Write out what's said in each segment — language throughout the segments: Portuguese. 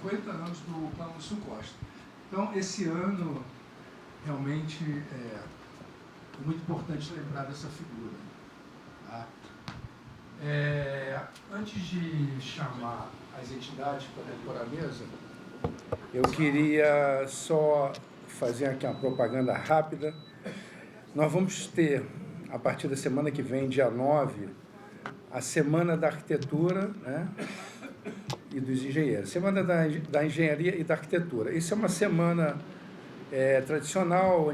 50 anos do Plano Sul Costa. Então, esse ano, realmente, é muito importante lembrar dessa figura. Tá? Antes de chamar as entidades para compor a mesa, eu queria só fazer aqui uma propaganda rápida. Nós vamos ter, a partir da semana que vem, dia 9, a Semana da Arquitetura, né, e dos Engenheiros. Semana da Engenharia e da Arquitetura. Isso é uma semana tradicional,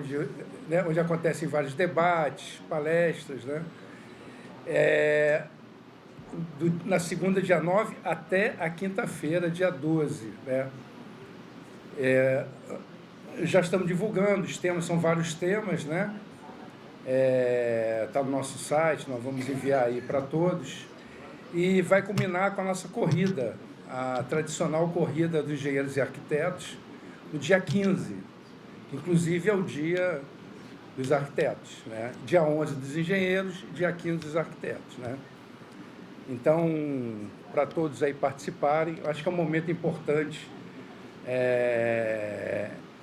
onde acontecem vários debates, palestras, né? Na segunda, dia 9, até a quinta-feira, dia 12. Né? Já estamos divulgando os temas, são vários temas, né? Está no nosso site, nós vamos enviar aí para todos. E vai culminar com a nossa corrida, a tradicional corrida dos engenheiros e arquitetos, no dia 15. Inclusive é o dia dos arquitetos, né? Dia 11 dos engenheiros, dia 15 dos arquitetos, né? Então, para todos aí participarem, acho que é um momento importante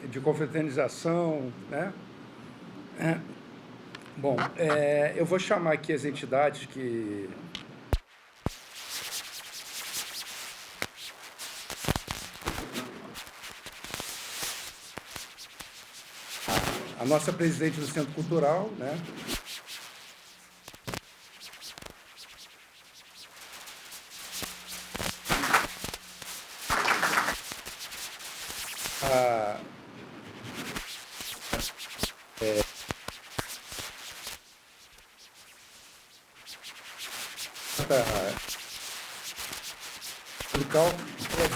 de confraternização, né? Bom, eu vou chamar aqui as entidades que... A nossa presidente do Centro Cultural, né?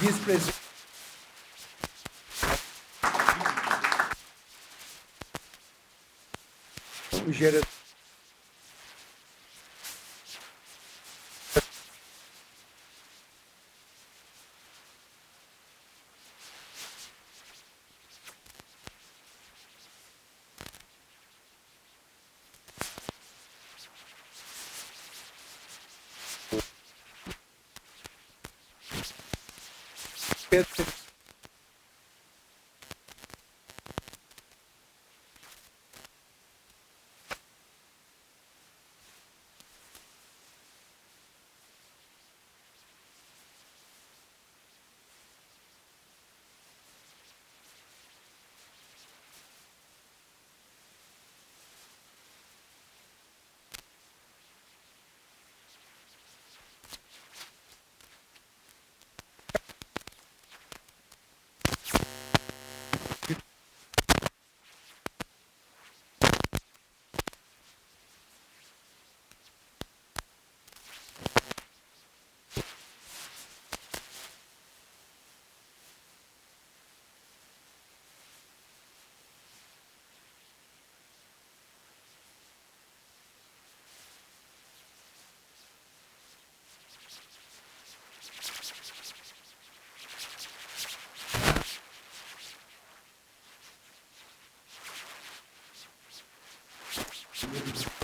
Vice-presidente o gerente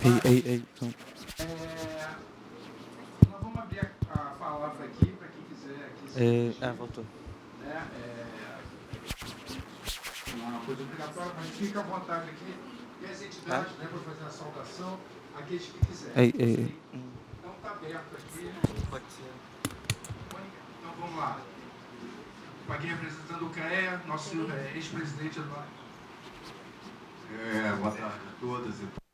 Então. Nós vamos abrir a palavra aqui para quem quiser aqui. Voltou. Uma coisa obrigatória, mas fica à vontade aqui. E as entidades, né, para fazer a saudação, aqueles que quiserem. Então está aberto aqui. Pode ser. Então vamos lá. Aqui representando o CREA, nosso ex-presidente Eduardo. Boa tarde a todas e todos.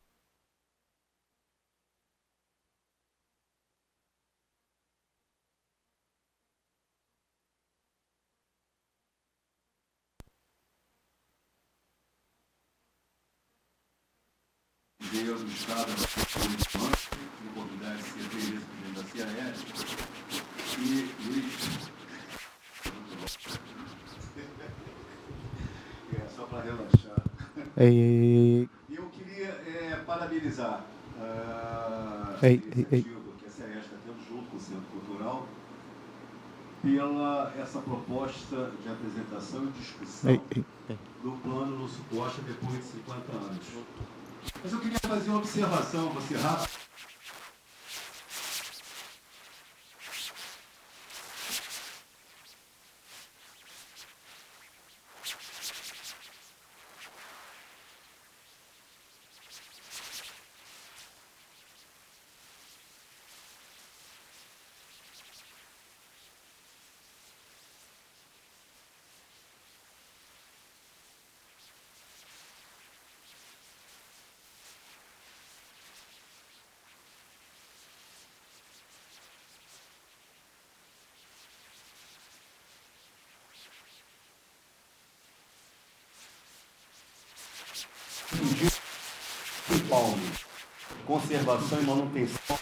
Veio do Estado da oportunidade de ser presidente da CAE e Luiz. Só para relaxar. E eu queria parabenizar a iniciativa que a CAE está tendo junto com o Centro Cultural pela essa proposta de apresentação e discussão do plano no Sucosta depois de 50 anos. Mas eu queria fazer uma observação, você rápido. Em Paulo, conservação e manutenção.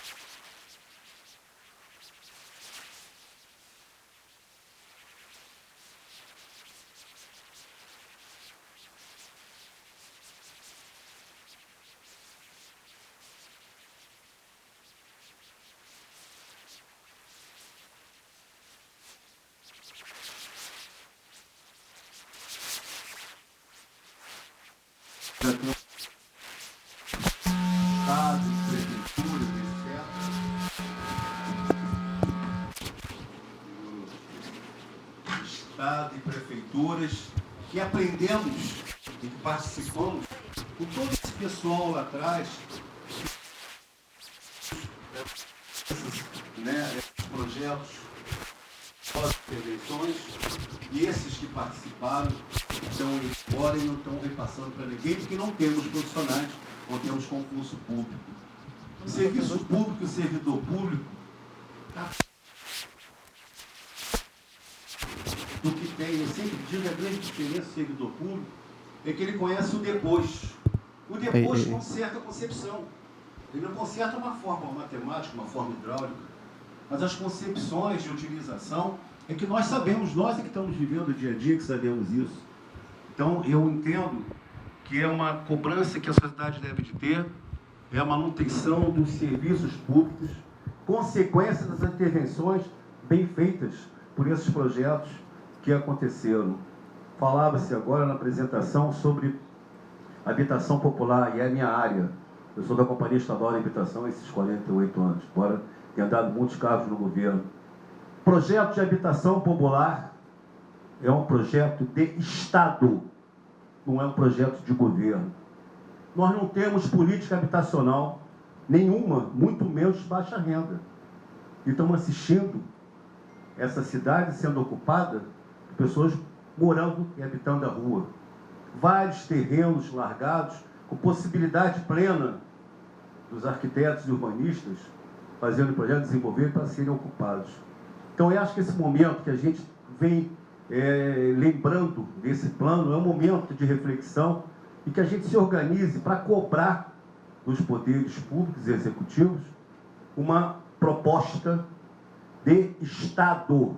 Estado e prefeituras, que aprendemos e que participamos com todo esse pessoal lá atrás, esses projetos pós-eleições, e esses que participaram estão indo embora e não estão repassando para ninguém, porque não temos profissionais, não temos concurso público. O serviço público e o servidor público do que tem, eu sempre digo, a grande diferença do servidor público é que ele conhece o depois. O depois conserta a concepção. Ele não conserta uma forma matemática, uma forma hidráulica, mas as concepções de utilização é que nós sabemos, nós é que estamos vivendo o dia a dia que sabemos isso. Então, eu entendo que é uma cobrança que a sociedade deve de ter, é a manutenção dos serviços públicos, consequência das intervenções bem feitas por esses projetos que aconteceram. Falava-se agora na apresentação sobre habitação popular, e é a minha área. Eu sou da Companhia Estadual de Habitação há esses 48 anos, embora tenha dado muitos cargos no governo. Projeto de habitação popular é um projeto de Estado, não é um projeto de governo. Nós não temos política habitacional nenhuma, muito menos de baixa renda. E estamos assistindo essa cidade sendo ocupada por pessoas morando e habitando a rua. Vários terrenos largados, com possibilidade plena dos arquitetos e urbanistas fazendo projetos, desenvolver para serem ocupados. Então, eu acho que esse momento que a gente vem lembrando desse plano é um momento de reflexão e que a gente se organize para cobrar dos poderes públicos e executivos uma proposta de Estado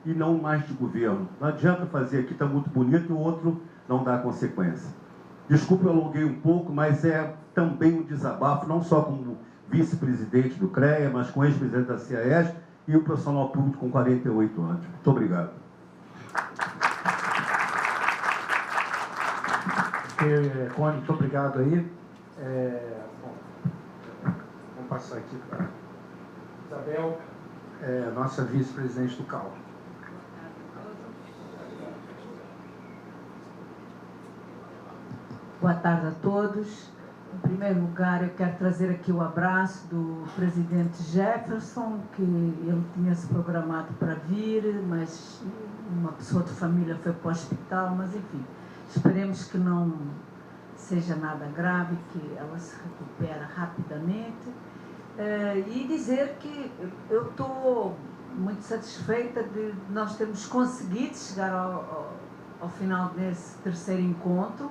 e não mais de governo. Não adianta fazer aqui, está muito bonito, e o outro não dá consequência. Desculpe, eu alonguei um pouco, mas é também um desabafo, não só como vice-presidente do CREA, mas com ex-presidente da CAES e o profissional público com 48 anos. Muito obrigado. Cone, muito obrigado aí. Bom, vamos passar aqui para Isabel, nossa vice-presidente do CAU. Boa tarde a todos. Em primeiro lugar, eu quero trazer aqui o abraço do presidente Jefferson, que ele tinha se programado para vir, mas uma pessoa de família foi para o hospital, mas enfim, esperemos que não seja nada grave, que ela se recupere rapidamente. E dizer que eu estou muito satisfeita de nós termos conseguido chegar ao final desse terceiro encontro.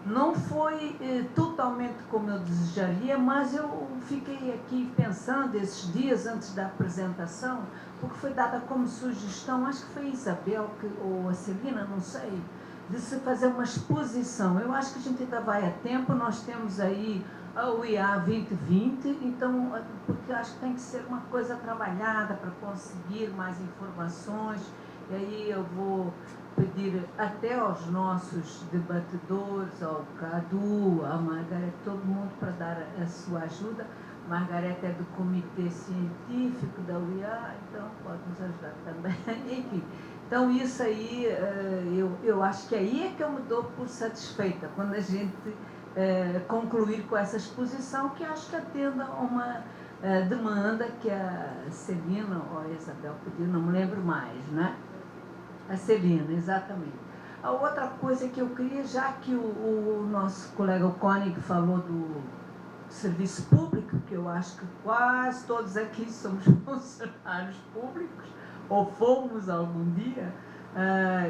Não foi totalmente como eu desejaria, mas eu fiquei aqui pensando esses dias antes da apresentação, porque foi dada como sugestão, acho que foi a Isabel ou a Celina, não sei, de se fazer uma exposição. Eu acho que a gente ainda vai a tempo, nós temos aí a UIA 2020, então, porque acho que tem que ser uma coisa trabalhada para conseguir mais informações, e aí eu vou pedir até aos nossos debatedores, ao Cadu, à Margarete, todo mundo para dar a sua ajuda. Margarete é do Comitê Científico da UIA, então pode nos ajudar também. Enfim, então isso aí, eu acho que aí é que eu me dou por satisfeita, quando a gente concluir com essa exposição, que acho que atenda a uma demanda que a Celina ou a Isabel pediu, não me lembro mais, né? A Celina, exatamente. A outra coisa que eu queria, já que o nosso colega Koenig falou do serviço público, que eu acho que quase todos aqui somos funcionários públicos, ou fomos algum dia,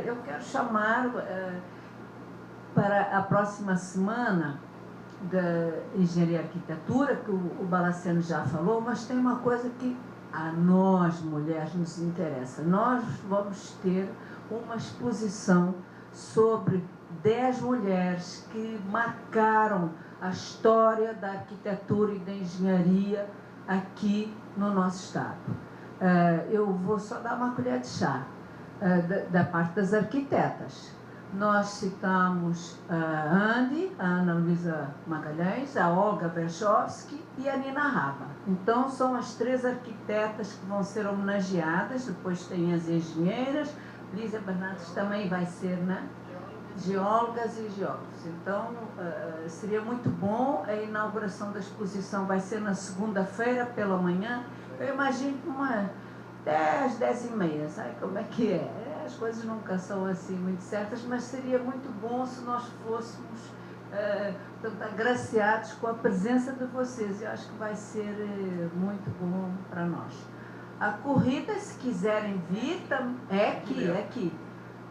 eu quero chamar para a próxima semana da Engenharia e Arquitetura, que o Balaceno já falou, mas tem uma coisa que a nós, mulheres, nos interessa. Nós vamos ter uma exposição sobre 10 mulheres que marcaram a história da arquitetura e da engenharia aqui no nosso estado. Eu vou só dar uma colher de chá da parte das arquitetas. Nós citamos a Andy, a Ana Luísa Magalhães, a Olga Berchowski e a Nina Raba. Então, são as 3 arquitetas que vão ser homenageadas. Depois tem as engenheiras. Lísia Bernardes também vai ser, né? Geólogas e geólogos. Então, seria muito bom. A inauguração da exposição vai ser na segunda-feira pela manhã. Eu imagino uma 10, 10h30. Sabe como é que é? As coisas nunca são assim muito certas, mas seria muito bom se nós fôssemos agraciados com a presença de vocês. Eu acho que vai ser muito bom para nós. A corrida, se quiserem vir, é aqui.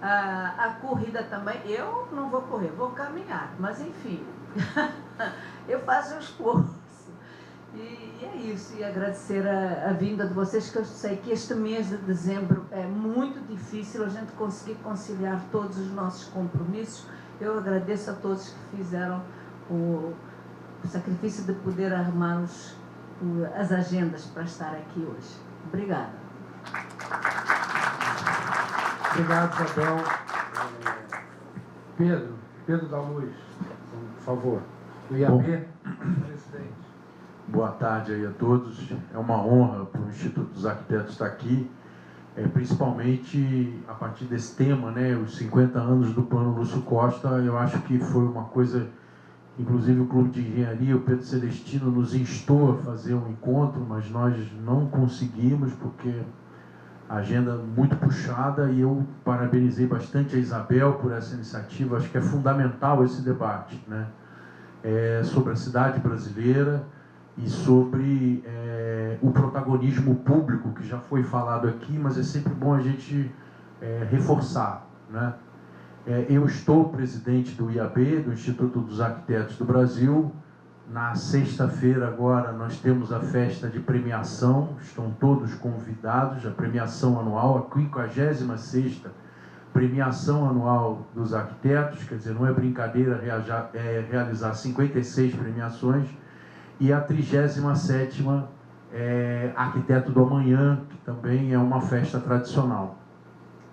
A corrida também, eu não vou correr, vou caminhar, mas enfim, eu faço um esforço. E é isso, e agradecer a vinda de vocês, que eu sei que este mês de dezembro é muito difícil a gente conseguir conciliar todos os nossos compromissos. Eu agradeço a todos que fizeram o sacrifício de poder arrumar as agendas para estar aqui hoje. Obrigada. Obrigado, Isabel. Pedro da Luz, por favor. Do IAB, presidente. Boa tarde aí a todos. É uma honra para o Instituto dos Arquitetos estar aqui, principalmente a partir desse tema, né, os 50 anos do Plano Lúcio Costa. Eu acho que foi uma coisa, inclusive o Clube de Engenharia, o Pedro Celestino nos instou a fazer um encontro, mas nós não conseguimos porque a agenda muito puxada, e eu parabenizei bastante a Isabel por essa iniciativa. Acho que é fundamental esse debate, né, sobre a cidade brasileira e sobre o protagonismo público, que já foi falado aqui, mas é sempre bom a gente reforçar, né? Eu estou presidente do IAB, do Instituto dos Arquitetos do Brasil. Na sexta-feira agora nós temos a festa de premiação, estão todos convidados, a premiação anual, a 56ª premiação anual dos arquitetos, quer dizer, não é brincadeira realizar 56 premiações, e a 37ª Arquiteto do Amanhã, que também é uma festa tradicional.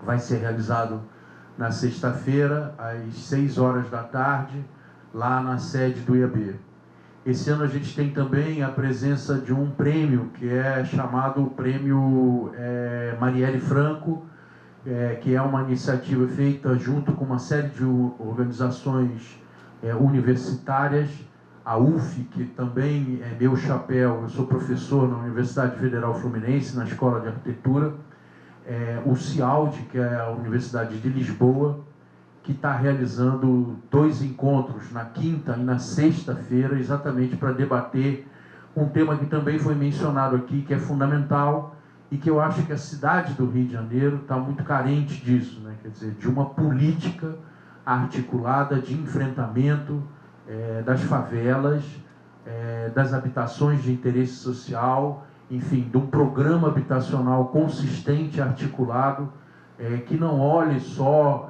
Vai ser realizado na sexta-feira, às 6 horas da tarde, lá na sede do IAB. Esse ano a gente tem também a presença de um prêmio, que é chamado Prêmio Marielle Franco, que é uma iniciativa feita junto com uma série de organizações universitárias, a UF, que também é meu chapéu, eu sou professor na Universidade Federal Fluminense, na Escola de Arquitetura, o CIALD, que é a Universidade de Lisboa, que está realizando 2 encontros, na quinta e na sexta-feira, exatamente para debater um tema que também foi mencionado aqui, que é fundamental e que eu acho que a cidade do Rio de Janeiro está muito carente disso, né? Quer dizer, de uma política articulada de enfrentamento das favelas, das habitações de interesse social, enfim, de um programa habitacional consistente, articulado, que não olhe só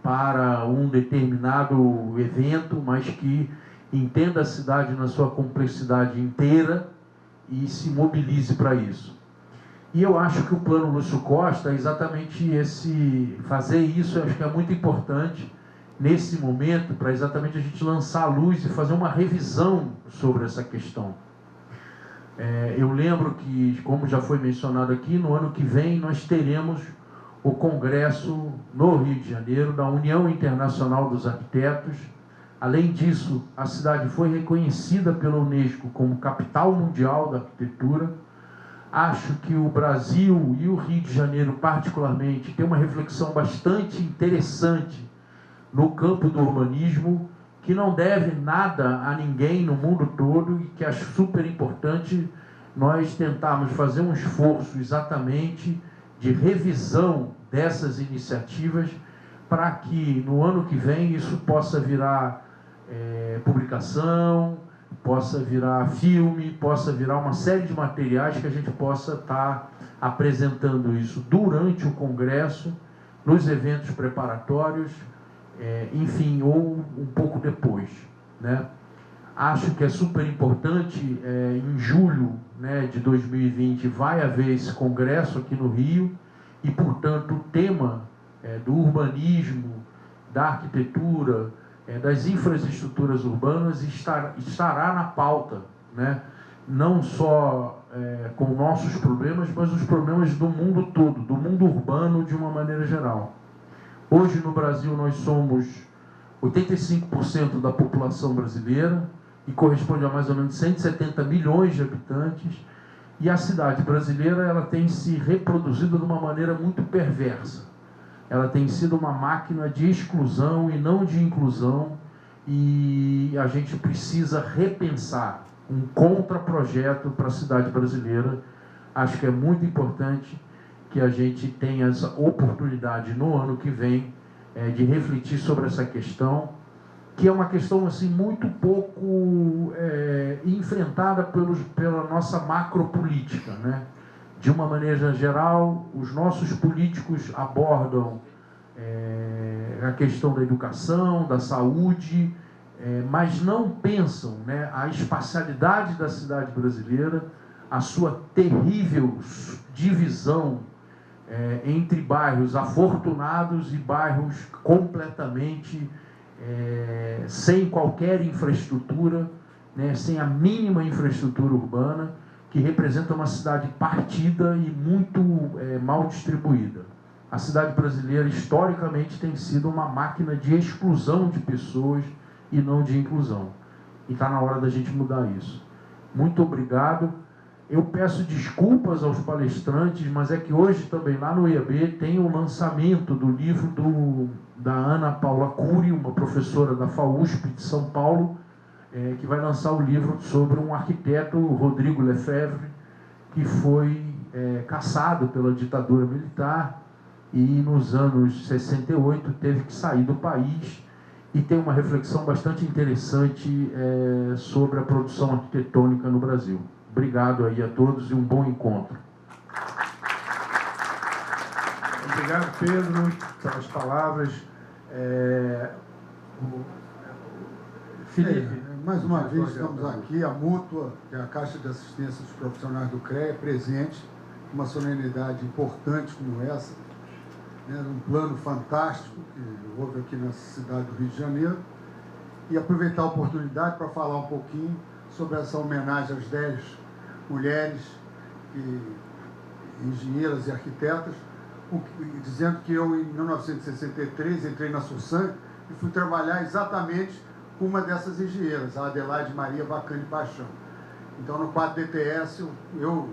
para um determinado evento, mas que entenda a cidade na sua complexidade inteira e se mobilize para isso. E eu acho que o Plano Lúcio Costa é exatamente fazer isso. Eu acho que é muito importante nesse momento, para exatamente a gente lançar a luz e fazer uma revisão sobre essa questão. Eu lembro que, como já foi mencionado aqui, no ano que vem nós teremos o Congresso no Rio de Janeiro, da União Internacional dos Arquitetos. Além disso, a cidade foi reconhecida pela Unesco como capital mundial da arquitetura. Acho que o Brasil e o Rio de Janeiro, particularmente, tem uma reflexão bastante interessante no campo do urbanismo, que não deve nada a ninguém no mundo todo, e que acho super importante nós tentarmos fazer um esforço exatamente de revisão dessas iniciativas para que no ano que vem isso possa virar publicação, possa virar filme, possa virar uma série de materiais que a gente possa estar apresentando isso durante o Congresso, nos eventos preparatórios, enfim, ou um pouco depois, né? Acho que é super importante, em julho, né, de 2020 vai haver esse congresso aqui no Rio e, portanto, o tema do urbanismo, da arquitetura, das infraestruturas urbanas estará na pauta, né? Não só com nossos problemas, mas os problemas do mundo todo, do mundo urbano de uma maneira geral. Hoje no Brasil nós somos 85% da população brasileira e corresponde a mais ou menos 170 milhões de habitantes, e a cidade brasileira ela tem se reproduzido de uma maneira muito perversa. Ela tem sido uma máquina de exclusão e não de inclusão, e a gente precisa repensar um contraprojeto para a cidade brasileira. Acho que é muito importante que a gente tenha essa oportunidade no ano que vem de refletir sobre essa questão, que é uma questão assim, muito pouco enfrentada pela nossa macropolítica, né? De uma maneira geral, os nossos políticos abordam a questão da educação, da saúde, mas não pensam, né, a espacialidade da cidade brasileira, a sua terrível divisão entre bairros afortunados e bairros completamente sem qualquer infraestrutura, né, sem a mínima infraestrutura urbana, que representa uma cidade partida e muito mal distribuída. A cidade brasileira, historicamente, tem sido uma máquina de exclusão de pessoas e não de inclusão. E está na hora da gente mudar isso. Muito obrigado. Eu peço desculpas aos palestrantes, mas é que hoje também, lá no IAB, tem o lançamento do livro da Ana Paula Cury, uma professora da FAUSP de São Paulo, que vai lançar o livro sobre um arquiteto, Rodrigo Lefebvre, que foi caçado pela ditadura militar e nos anos 68 teve que sair do país, e tem uma reflexão bastante interessante sobre a produção arquitetônica no Brasil. Obrigado aí a todos e um bom encontro. Obrigado, Pedro, pelas palavras. Felipe. Mais uma vez estamos aqui, a Mútua, que é a Caixa de Assistência dos Profissionais do CREA, presente, uma solenidade importante como essa, né, um plano fantástico que houve aqui na cidade do Rio de Janeiro, e aproveitar a oportunidade para falar um pouquinho sobre essa homenagem às 10 mulheres, engenheiras e arquitetas, dizendo que eu, em 1963, entrei na Sursan e fui trabalhar exatamente com uma dessas engenheiras, a Adelaide Maria Bacani Paixão. Então, no quadro DTS, eu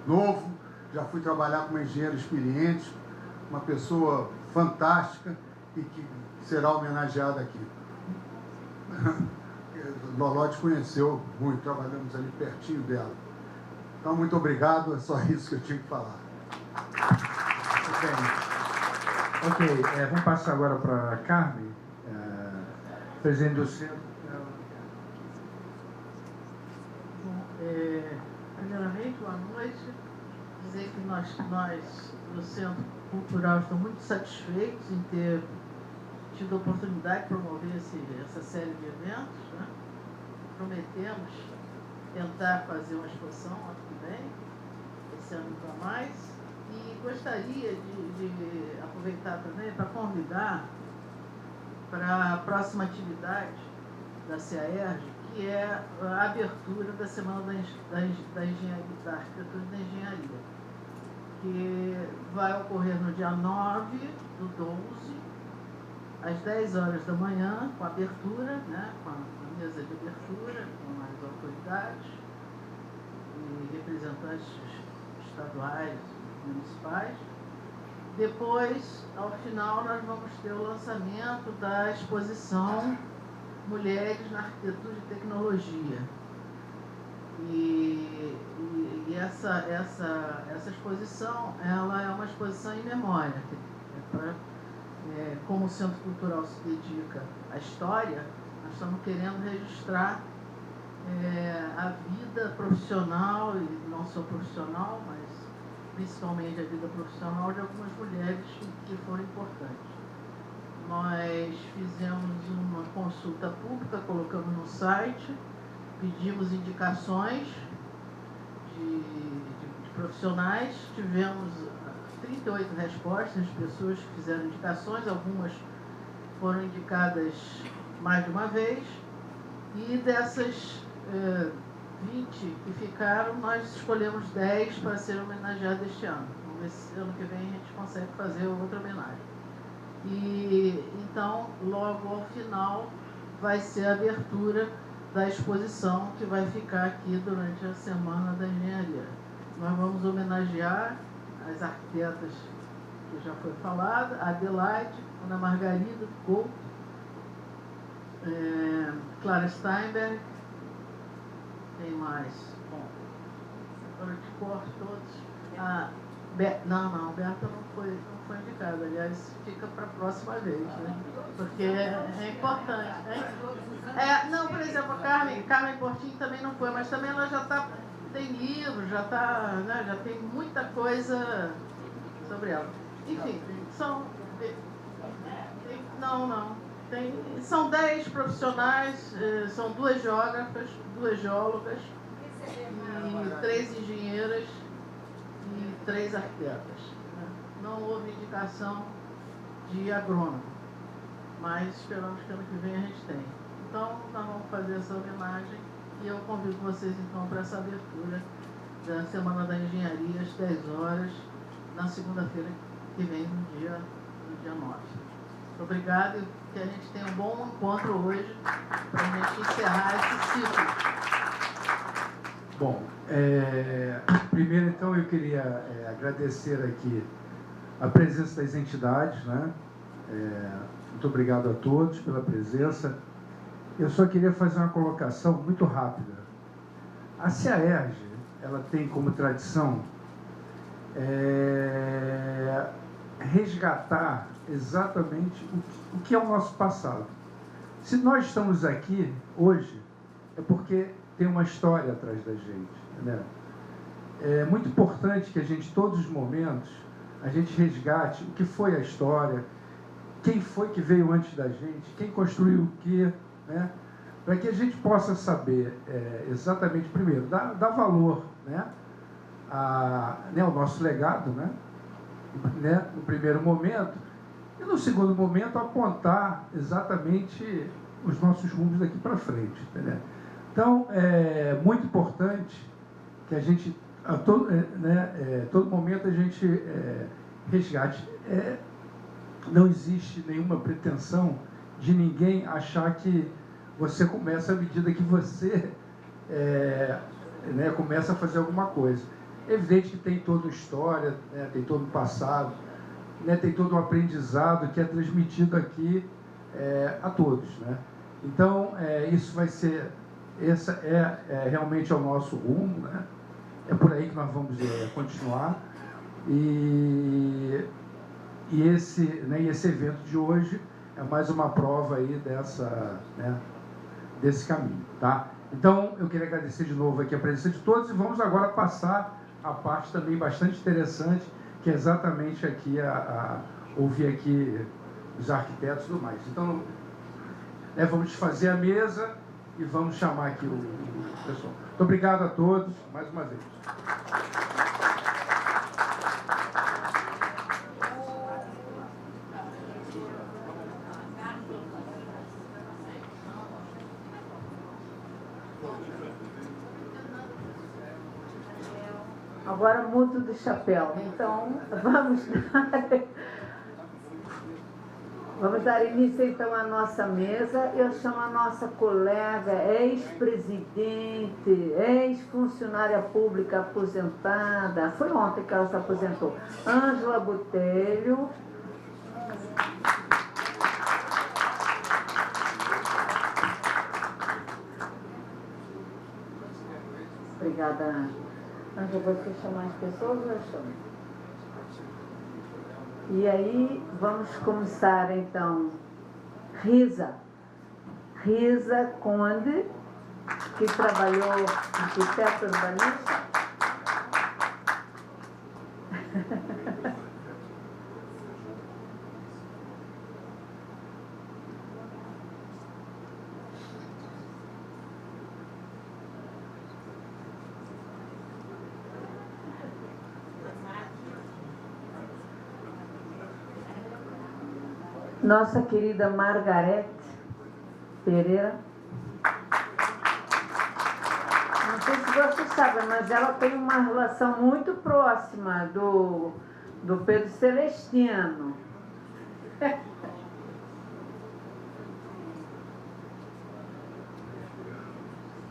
novo, já fui trabalhar com uma engenheira experiente, uma pessoa fantástica e que será homenageada aqui. Loló te conheceu muito, trabalhamos ali pertinho dela. Então, muito obrigado, é só isso que eu tinha que falar. Ok, vamos passar agora para a Carmen, presidente do centro. Primeiramente, boa noite. Dizer que nós do Centro Cultural estamos muito satisfeitos em ter tido a oportunidade de promover essa série de eventos, né? Prometemos tentar fazer uma exposição ano que vem, esse ano para mais, e gostaria de aproveitar também para convidar para a próxima atividade da CAERJ, que é a abertura da Semana da Engenharia, da Arquitetura e da Engenharia, que vai ocorrer no dia 9 do 12, às 10 horas da manhã, com a abertura, né, com a mesa de abertura, com as autoridades e representantes estaduais e municipais. Depois, ao final, nós vamos ter o lançamento da exposição Mulheres na Arquitetura e Tecnologia. E essa exposição, ela é uma exposição em memória, para como o Centro Cultural se dedica à história, nós estamos querendo registrar a vida profissional, e não só profissional, mas principalmente a vida profissional de algumas mulheres que foram importantes. Nós fizemos uma consulta pública, colocamos no site, pedimos indicações de profissionais, tivemos 38 respostas de pessoas que fizeram indicações, algumas foram indicadas mais de uma vez, e dessas 20 que ficaram, nós escolhemos 10 para ser homenageadas este ano. Vamos ver se ano que vem a gente consegue fazer outra homenagem. E então, logo ao final, vai ser a abertura da exposição que vai ficar aqui durante a Semana da Engenharia. Nós vamos homenagear as arquitetas que já foi falada, a Adelaide, Ana Margarida Couto, Clara Steinberg, quem mais? Bom, agora eu te corto todos. Não, Berta não foi indicada, aliás, fica para a próxima vez, né? Porque é importante. Não, por exemplo, a Carmen Portinho também não foi, mas também ela já está, tem livro, já está, né, já tem muita coisa sobre ela. Enfim, são 10 profissionais, são 2 geógrafas, 2 geólogas, e 3 engenheiras e 3 arquitetas. Não houve indicação de agrônomo, mas esperamos que ano que vem a gente tenha. Então, nós vamos fazer essa homenagem e eu convido vocês, então, para essa abertura da Semana da Engenharia, às 10 horas, na segunda-feira que vem, no dia 9. Obrigado e que a gente tenha um bom encontro hoje para a gente encerrar esse ciclo. Bom, primeiro, então, eu queria agradecer aqui a presença das entidades, né? Muito obrigado a todos pela presença. Eu só queria fazer uma colocação muito rápida. A CEAERJ, ela tem como tradição resgatar exatamente o que é o nosso passado. Se nós estamos aqui hoje, é porque tem uma história atrás da gente, né? É muito importante que a gente, todos os momentos, a gente resgate o que foi a história, quem foi que veio antes da gente, quem construiu o quê, né? Para que a gente possa saber exatamente, primeiro, dar valor, né? Ao nosso legado, né? No primeiro momento, e no segundo momento apontar exatamente os nossos rumos daqui para frente, né? Então, é muito importante que a gente, todo momento a gente resgate. Não existe nenhuma pretensão de ninguém achar que você começa à medida que você começa a fazer alguma coisa. É evidente que tem toda uma história, né, tem todo um passado, né, tem todo um aprendizado que é transmitido aqui a todos, né? Então, isso vai ser, realmente é o nosso rumo, né? É por aí que nós vamos continuar. E esse evento de hoje é mais uma prova aí desse caminho, tá? Então, eu queria agradecer de novo aqui a presença de todos e vamos agora passar a parte também bastante interessante, que é exatamente aqui ouvir aqui os arquitetos e tudo mais. Então, vamos desfazer a mesa e vamos chamar aqui o pessoal. Muito obrigado a todos, mais uma vez. Agora mudo de chapéu. Então, vamos dar início então à nossa mesa. Eu chamo a nossa colega, ex-presidente, ex-funcionária pública aposentada. Foi ontem que ela se aposentou. Ângela Botelho. Obrigada, Ângela. Ângela, você chamar as pessoas ou eu chamo? E aí vamos começar então. Risa Conde, que trabalhou arquiteto urbanista. Nossa querida Margarete Pereira. Não sei se vocês sabem, mas ela tem uma relação muito próxima do Pedro Celestino.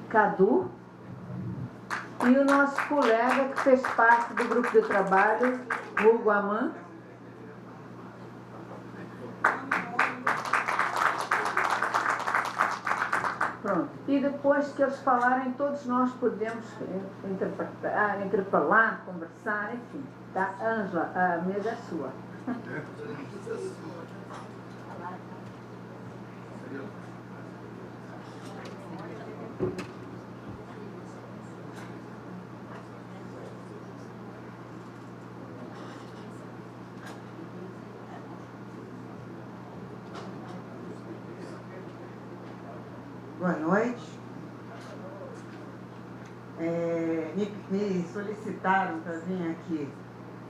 Cadu. E o nosso colega que fez parte do grupo de trabalho, Hugo Aman. Pronto. E depois que eles falarem, todos nós podemos interpelar, conversar, enfim. Tá? Ângela, a mesa é sua. Boa noite. Me solicitaram para vir aqui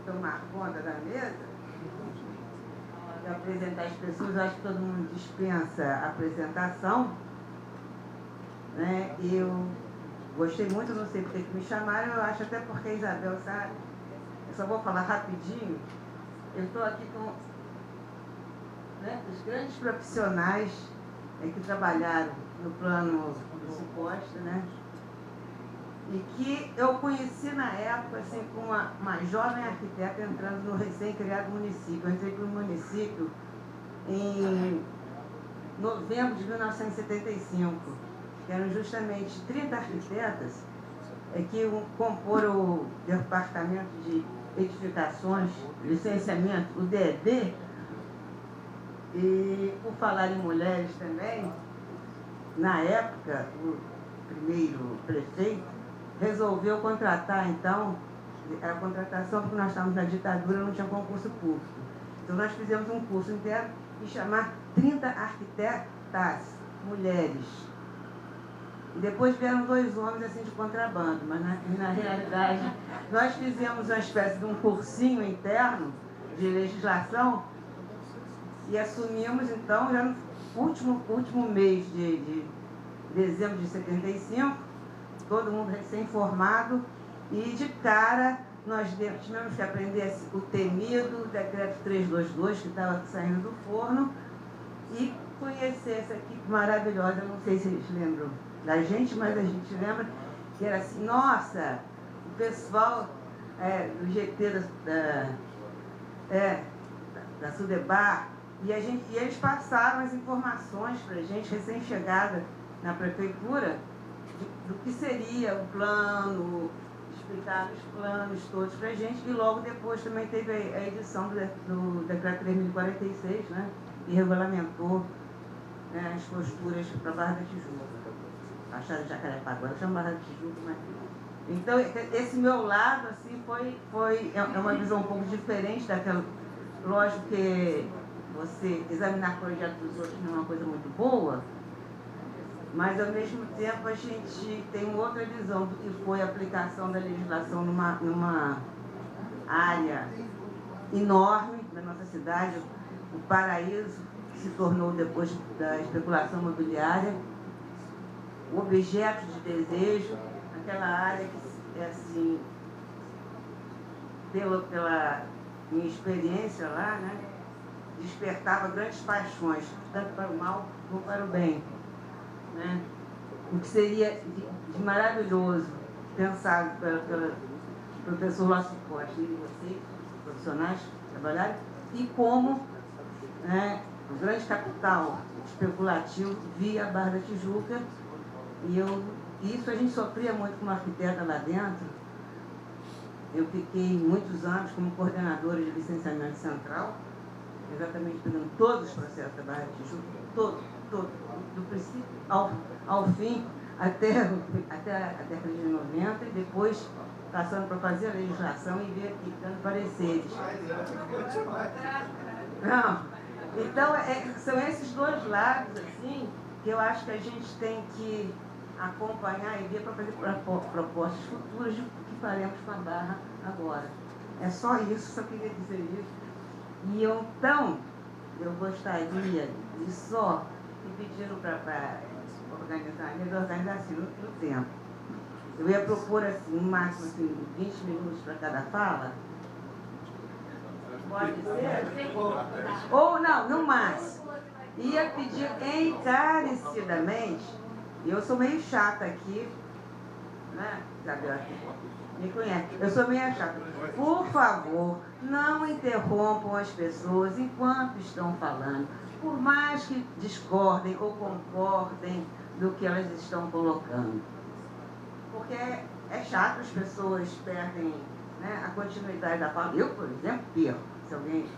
tomar conta da mesa e apresentar as pessoas. Acho que todo mundo dispensa a apresentação, né? Eu gostei muito, não sei porque que me chamaram, eu acho até porque a Isabel sabe. Eu só vou falar rapidinho. Eu estou aqui com, né, os grandes profissionais que trabalharam no plano do suposto, né? E que eu conheci na época, assim, com uma jovem arquiteta entrando no recém-criado município. Eu entrei para o município em novembro de 1975, que eram justamente 30 arquitetas que comporam o Departamento de Edificações, Licenciamento, o DED. E, por falar em mulheres também, na época, o primeiro prefeito resolveu contratar, então, a contratação, porque nós estávamos na ditadura, não tinha concurso público. Então, nós fizemos um curso interno e chamar 30 arquitetas mulheres. E depois vieram 2 homens, assim, de contrabando, mas na realidade, nós fizemos uma espécie de um cursinho interno de legislação e assumimos, então, já no último mês de dezembro de 75, todo mundo recém-formado, e de cara nós tivemos que aprender o temido decreto 322, que estava saindo do forno, e conhecer essa equipe maravilhosa. Eu não sei se eles lembram da gente, mas a gente lembra que era assim, nossa, o pessoal do GT da Sudebar, e eles passaram as informações para a gente, recém-chegada na prefeitura, do que seria o plano, explicar os planos todos para a gente, e logo depois também teve a edição do decreto 3046, né, que regulamentou, né, as posturas para a Barra da Tijuca. Acharam Jacarepaguá, agora chama Barra da Tijuca, mas... Então, esse meu lado, assim, é uma visão um pouco diferente daquela... Lógico que você examinar projetos dos outros não é uma coisa muito boa, mas, ao mesmo tempo, a gente tem uma outra visão do que foi a aplicação da legislação numa área enorme da nossa cidade. O paraíso se tornou, depois da especulação imobiliária, o objeto de desejo, aquela área que, assim, pela minha experiência lá, né, despertava grandes paixões, tanto para o mal como para o bem. Né? O que seria de maravilhoso, pensado pelo professor Lócio Costa e vocês, profissionais que trabalharam, e como, né, o grande capital especulativo via a Barra da Tijuca, e isso a gente sofria muito como arquiteta lá dentro, Eu fiquei muitos anos como coordenadora de licenciamento central, exatamente pegando todos os processos da Barra de Tijuca, todo, do princípio ao fim, até a década de 90, e depois passando para fazer a legislação e dando pareceres. Não. Então, são esses dois lados, assim, que eu acho que a gente tem que acompanhar e ver para fazer propostas futuras do que faremos com a Barra agora. É só isso, só queria dizer isso. E então, eu gostaria de só me pedindo para organizar assim no tempo. Eu ia propor assim, no máximo assim, 20 minutos para cada fala. Pode ser? Ou não, no máximo. Ia pedir encarecidamente, e eu sou meio chata aqui, né, Isabel? Me conhece. Eu sou meio chata. Por favor, não interrompam as pessoas enquanto estão falando. Por mais que discordem ou concordem do que elas estão colocando. Porque é chato, as pessoas perdem, né, a continuidade da fala. Eu, por exemplo, perco, se alguém...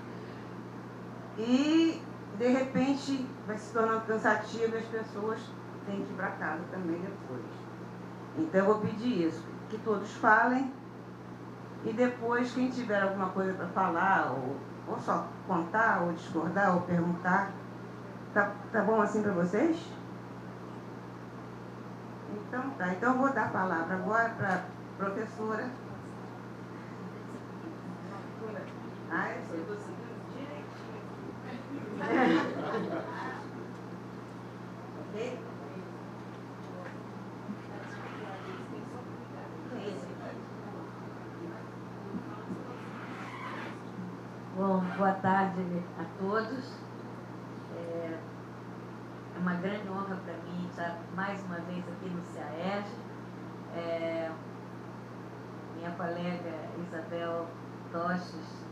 E, de repente, vai se tornando cansativo e as pessoas têm que ir para casa também depois. Então, eu vou pedir isso, que todos falem e depois, quem tiver alguma coisa para falar, ou só contar, ou discordar, ou perguntar, tá bom assim para vocês? Então, tá. Então, eu vou dar a palavra agora para a professora. Eu estou seguindo direitinho. Ok? Bom, boa tarde a todos. É uma grande honra para mim estar mais uma vez aqui no CAERJ. Minha colega Isabel Toches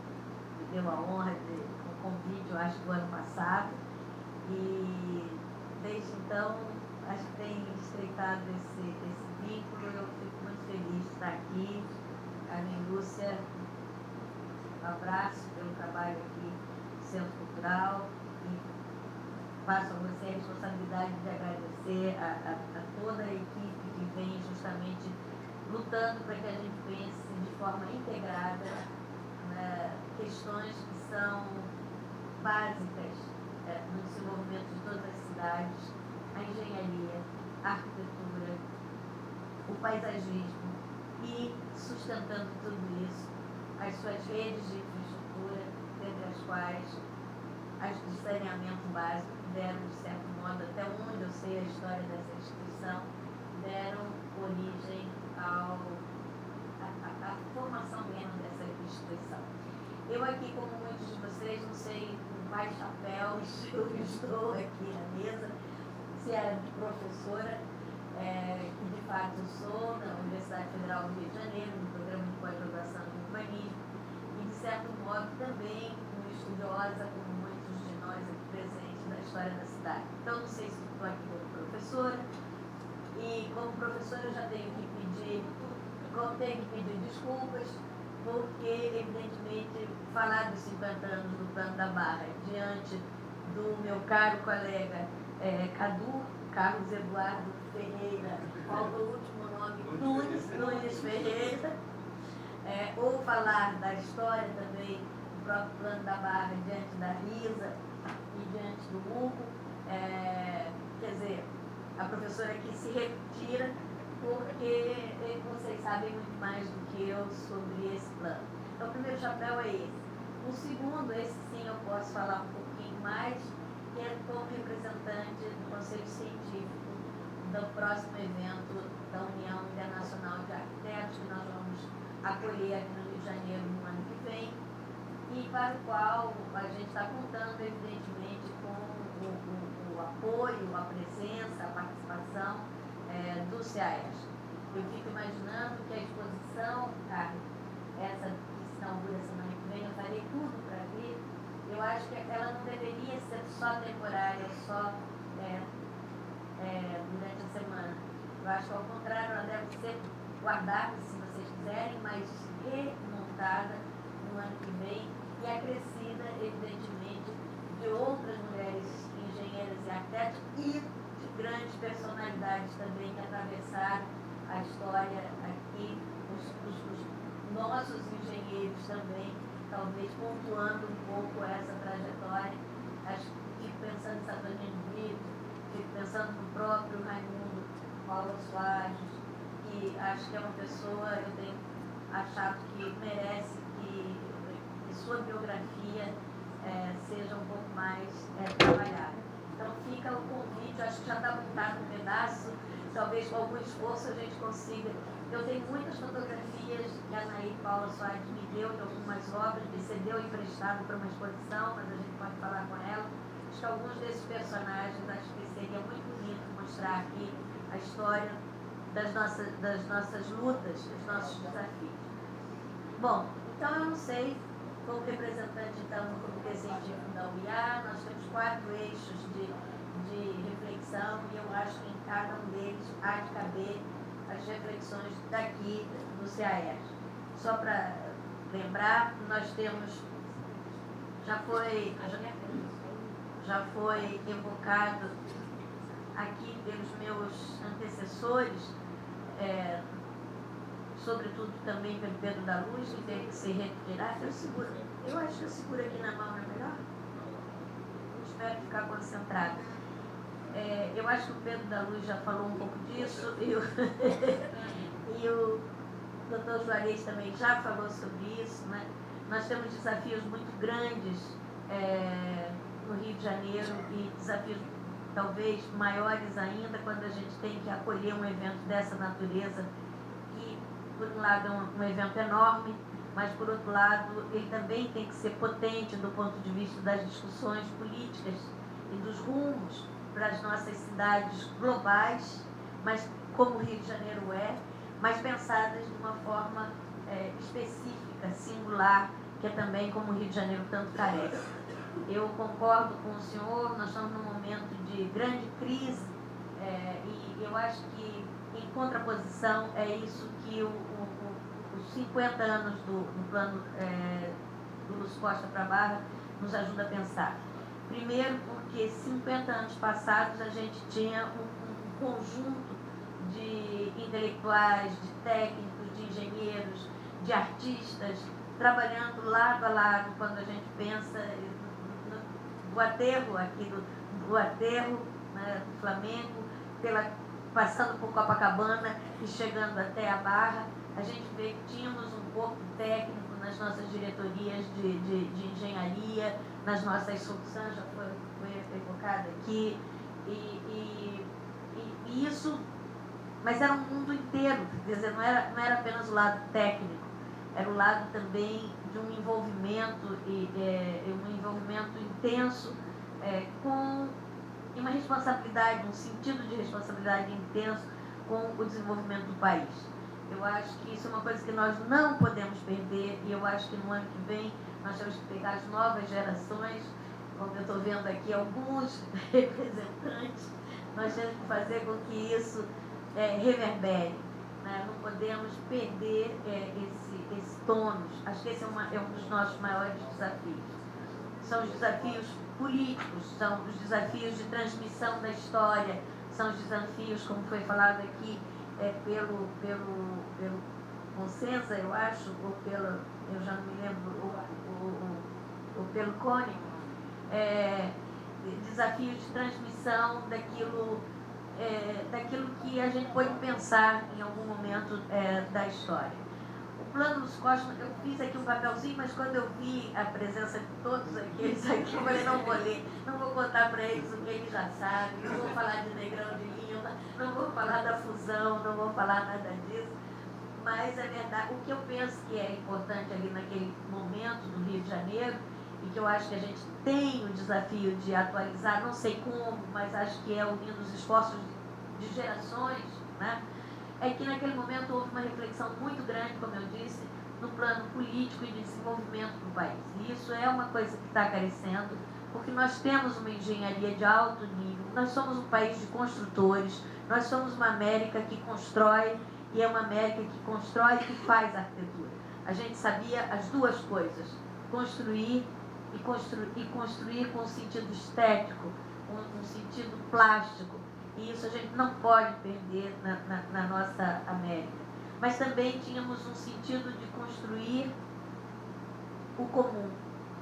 me deu a honra de um convite, eu acho, do ano passado. E desde então, acho que tem estreitado esse vínculo. Eu fico muito feliz de estar aqui. Carmen Lúcia, um abraço pelo trabalho aqui no Centro Cultural e passo a você a responsabilidade de agradecer a toda a equipe que vem justamente lutando para que a gente pense de forma integrada, né, questões que são básicas no desenvolvimento de todas as cidades, a engenharia, a arquitetura, o paisagismo e, sustentando tudo isso, as suas redes de infraestrutura, dentre as quais as de saneamento básico, que deram, de certo modo, até onde eu sei a história dessa instituição, deram origem à formação mesmo dessa instituição. Eu aqui, como muitos de vocês, não sei com quais chapéus eu estou aqui na mesa, se era professora, que de fato sou, na Universidade Federal do Rio de Janeiro, no programa de pós-graduação em urbanismo, e de certo modo também uma estudiosa, como muitos de nós aqui presentes, da história da cidade. Então, não sei se estou aqui como professora, e como professora eu já tenho que pedir desculpas, porque, evidentemente, falar dos 50 anos do Plano da Barra diante do meu caro colega Carlos Eduardo Ferreira, falta o último nome, Nunes Ferreira, ou falar da história também do próprio Plano da Barra diante da Risa e diante do Hugo, quer dizer, a professora aqui se retira porque vocês sabem muito mais do que eu sobre esse plano. Então, o primeiro chapéu é esse. O segundo, esse sim eu posso falar um pouquinho mais, que é como representante do Conselho Científico do próximo evento da União Internacional de Arquitetos, que nós vamos acolher aqui no Rio de Janeiro no ano que vem, e para o qual a gente está contando, evidentemente, com o apoio, a presença, a participação do CAERJ. Eu fico imaginando que a exposição, essa que se inaugura semana que vem, eu farei tudo para vir. Eu acho que ela não deveria ser só temporária, só durante a semana. Eu acho que, ao contrário, ela deve ser guardada, se vocês quiserem, mas remontada no ano que vem e acrescida, evidentemente, de outras mulheres engenheiras e arquitetos e de grandes personalidades também que atravessaram a história aqui, os nossos engenheiros também, talvez pontuando um pouco essa trajetória. Fico pensando em Saturnino Brito, fico pensando no próprio Raimundo Paula Soares, que acho que é uma pessoa, eu tenho achado que merece que sua biografia seja um pouco mais trabalhada. Então fica o convite, acho que já está montado um pedaço, talvez com algum esforço a gente consiga. Eu tenho muitas fotografias que a Anaí Paula Soares me deu de algumas obras, me cedeu emprestado para uma exposição, mas a gente pode falar com ela. Acho que alguns desses personagens, acho que seria muito bonito mostrar aqui a história das nossas lutas, dos nossos desafios. Bom, então eu não sei, como representante então do Comitê Científico da UiA, nós temos 4 eixos de reflexão e eu acho que em cada um deles há de caber as reflexões daqui do CAERJ. Só para lembrar, nós temos, já foi evocado aqui pelos meus antecessores, sobretudo também pelo Pedro da Luz, que teve que se retirar. Eu acho que eu seguro aqui na mão, não é melhor? Espero ficar concentrada. Eu acho que o Pedro da Luz já falou um pouco disso e o Dr. Juarez também já falou sobre isso, né? Nós temos desafios muito grandes no Rio de Janeiro e desafios talvez maiores ainda quando a gente tem que acolher um evento dessa natureza, que por um lado é um evento enorme, mas por outro lado ele também tem que ser potente do ponto de vista das discussões políticas e dos rumos para as nossas cidades globais, mas como o Rio de Janeiro mas pensadas de uma forma específica, singular, que é também como o Rio de Janeiro tanto carece. Eu concordo com o senhor, nós estamos num momento de grande crise e eu acho que, em contraposição, é isso que os 50 anos do plano do Lúcio Costa para Barra nos ajuda a pensar. Primeiro, porque 50 anos passados a gente tinha um conjunto de intelectuais, de técnicos, de engenheiros, de artistas, trabalhando lado a lado quando a gente pensa do aterro aqui do aterro, né, do Flamengo, passando por Copacabana e chegando até a Barra. A gente vê que tínhamos um corpo técnico nas nossas diretorias de engenharia, nas nossas soluções, já foi evocado aqui, e isso, mas era um mundo inteiro, quer dizer, não era apenas o lado técnico, era o lado também de um envolvimento, um envolvimento intenso, com uma responsabilidade, um sentido de responsabilidade intenso com o desenvolvimento do país. Eu acho que isso é uma coisa que nós não podemos perder e eu acho que no ano que vem nós temos que pegar as novas gerações, como eu estou vendo aqui alguns representantes, nós temos que fazer com que isso reverbere, né? Não podemos perder esse tônus. Acho que esse é um dos nossos maiores desafios. São os desafios políticos, são os desafios de transmissão da história, são os desafios, como foi falado aqui, pelo Consenza, eu acho, ou eu já não me lembro, ou pelo Cônico, desafios de transmissão daquilo que a gente pode pensar em algum momento da história. O plano Lúcio Costa, eu fiz aqui um papelzinho, mas quando eu vi a presença de todos aqueles aqui, eu falei, não vou ler, não vou contar para eles o que eles já sabem, não vou falar de Negrão de Lima, não vou falar da fusão, não vou falar nada disso, mas é verdade, o que eu penso que é importante ali naquele momento do Rio de Janeiro, e que eu acho que a gente tem o desafio de atualizar, não sei como, mas acho que é unindo os esforços de gerações, né? É que naquele momento houve uma reflexão muito grande, como eu disse, no plano político e de desenvolvimento do país. E isso é uma coisa que está carecendo, porque nós temos uma engenharia de alto nível, nós somos um país de construtores, nós somos uma América que constrói e é uma América que constrói e que faz arquitetura. A gente sabia as duas coisas, construir com um sentido estético, um sentido plástico, e isso a gente não pode perder na nossa América. Mas também tínhamos um sentido de construir o comum,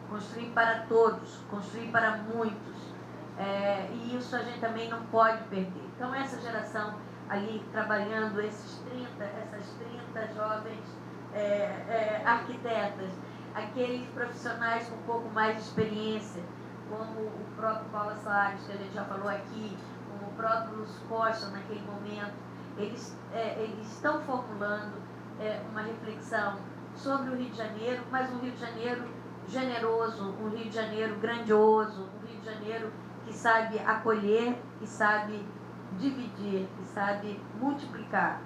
construir para todos, construir para muitos, e isso a gente também não pode perder. Então essa geração ali trabalhando, essas 30 jovens arquitetas, aqueles profissionais com um pouco mais de experiência, como o próprio Paulo Soares, que a gente já falou aqui, como o próprio Lúcio Costa naquele momento, eles estão formulando uma reflexão sobre o Rio de Janeiro, mas um Rio de Janeiro generoso, um Rio de Janeiro grandioso, um Rio de Janeiro que sabe acolher, que sabe dividir, que sabe multiplicar.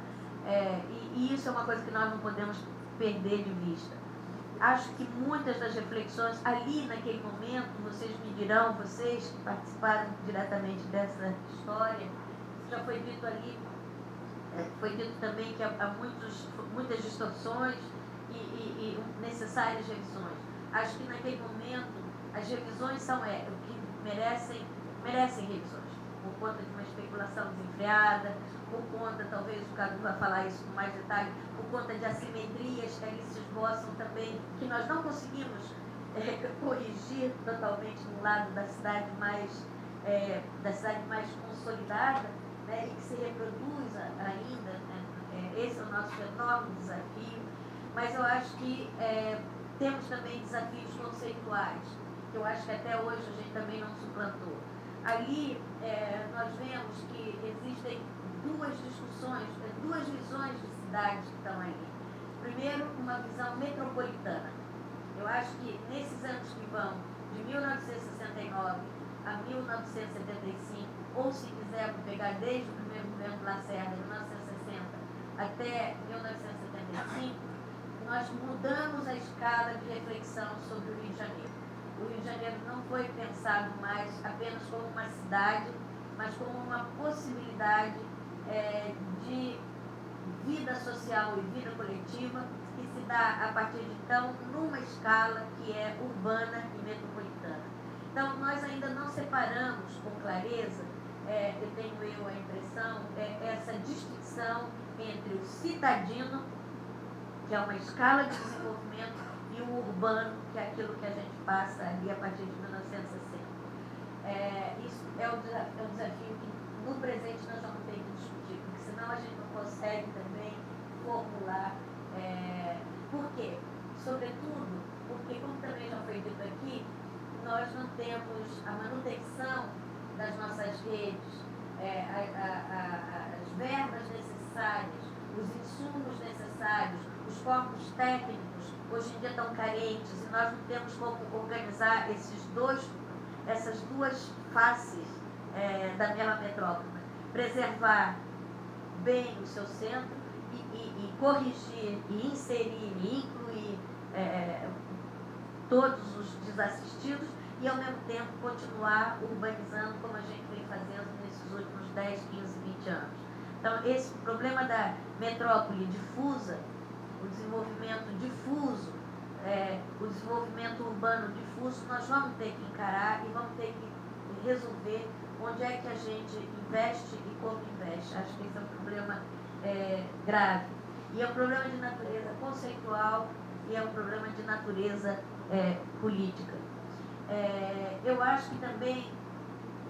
E isso é uma coisa que nós não podemos perder de vista. Acho que muitas das reflexões ali naquele momento, vocês me dirão, vocês que participaram diretamente dessa história, já foi dito ali, foi dito também que há muitas distorções e necessárias revisões. Acho que naquele momento as revisões são o que merecem revisões, por conta de uma especulação desenfreada, por conta, talvez o Cadu vai falar isso com mais detalhe, por conta de assimetrias que ali se esboçam também, que nós não conseguimos corrigir totalmente no lado da cidade mais consolidada, né, e que se reproduz ainda, né, esse é o nosso enorme desafio, mas eu acho que temos também desafios conceituais, que eu acho que até hoje a gente também não suplantou. Ali nós vemos que existem duas discussões, duas visões de cidades que estão aí. Primeiro, uma visão metropolitana. Eu acho que nesses anos que vão de 1969 a 1975, ou se quiser pegar desde o primeiro governo Lacerda, de 1960 até 1975, nós mudamos a escala de reflexão sobre o Rio de Janeiro. O Rio de Janeiro não foi pensado mais apenas como uma cidade, mas como uma possibilidade de vida social e vida coletiva que se dá a partir de então numa escala que é urbana e metropolitana. Então nós ainda não separamos com clareza, eu tenho a impressão, essa distinção entre o citadino, que é uma escala de desenvolvimento, e o urbano, que é aquilo que a gente passa ali a partir de 1960. Isso é um desafio que no presente nós vamos ter que discutir, porque senão a gente não consegue também formular. Por quê? Sobretudo, porque, como também já foi dito aqui, nós não temos a manutenção das nossas redes, as verbas necessárias, os insumos necessários, os corpos técnicos hoje em dia estão carentes e nós não temos como organizar essas duas faces da mesma metrópole. Preservar bem o seu centro e corrigir, e inserir, e incluir todos os desassistidos e, ao mesmo tempo, continuar urbanizando como a gente vem fazendo nesses últimos 10, 15, 20 anos. Então, esse problema da metrópole difusa, o desenvolvimento difuso, o desenvolvimento urbano difuso, nós vamos ter que encarar e vamos ter que resolver onde é que a gente investe e como investe. Acho que esse é um problema grave. E é um problema de natureza conceitual e é um problema de natureza política. Eu acho que também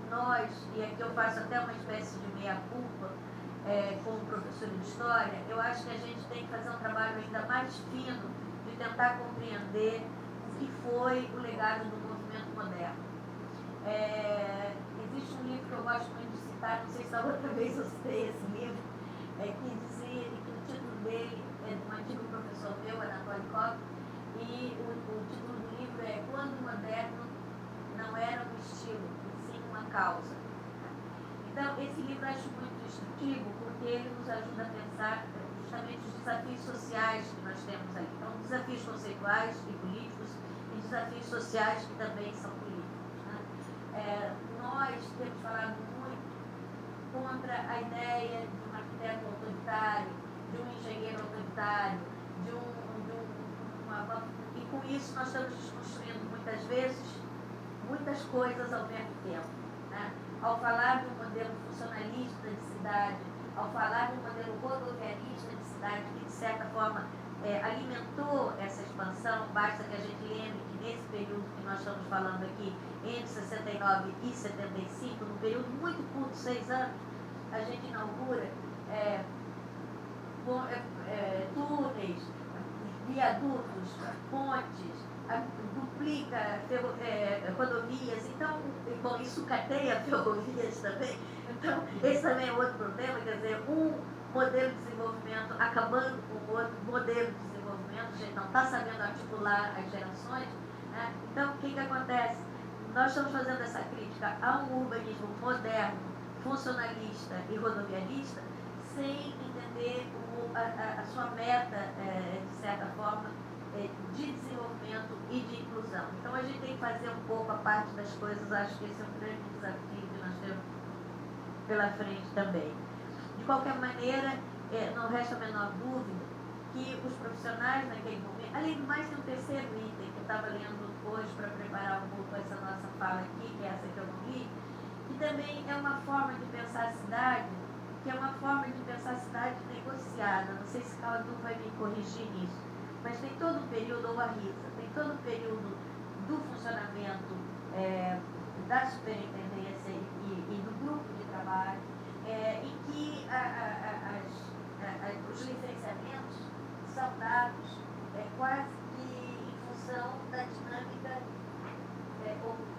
nós, e aqui eu faço até uma espécie de meia-culpa, como professor de História, eu acho que a gente tem que fazer um trabalho ainda mais fino de tentar compreender o que foi o legado do movimento moderno. Existe um livro que eu gosto muito de citar, não sei se a outra vez eu citei esse livro, que dizia que o título dele é de um antigo professor meu, Anatoly Kopp, e o título do livro é Quando o Moderno Não Era um Estilo, e sim uma causa. Então, esse livro eu acho muito instrutivo, porque ele nos ajuda a pensar justamente os desafios sociais que nós temos ali. Então, desafios conceituais e políticos e desafios sociais que também são políticos, né? Nós temos falado muito contra a ideia de um arquiteto autoritário, de um engenheiro autoritário, e com isso nós estamos desconstruindo muitas vezes muitas coisas ao mesmo tempo, né? Ao falar de um modelo funcionalista de cidade, ao falar de um modelo rodoviarista de cidade que de certa forma alimentou essa expansão, basta que a gente lembre que nesse período que nós estamos falando aqui, entre 69 e 75, num período muito curto, 6 anos, a gente inaugura túneis, viadutos, pontes, duplica rodovias, então, bom, isso cadeia ferrovias também, então esse também é outro problema, quer dizer, um modelo de desenvolvimento acabando com outro modelo de desenvolvimento, a gente não está sabendo articular as gerações, né? Então, o que acontece? Nós estamos fazendo essa crítica a um urbanismo moderno, funcionalista e rodoviarista, sem entender a sua meta, de certa forma, de desenvolvimento e de inclusão. Então, a gente tem que fazer um pouco a parte das coisas, acho que esse é um grande desafio que nós temos pela frente também. De qualquer maneira, não resta a menor dúvida que os profissionais naquele momento, além do mais, tem um terceiro item que eu estava lendo hoje para preparar um pouco essa nossa fala aqui, que é essa que eu não li, que também é uma forma de pensar a cidade, que é uma forma de pensar a cidade negociada. Não sei se Cadu vai me corrigir nisso, mas tem todo um período, ou a Rita, tem todo um período do funcionamento da superintendência e do grupo de trabalho, em que os licenciamentos são dados quase que em função da dinâmica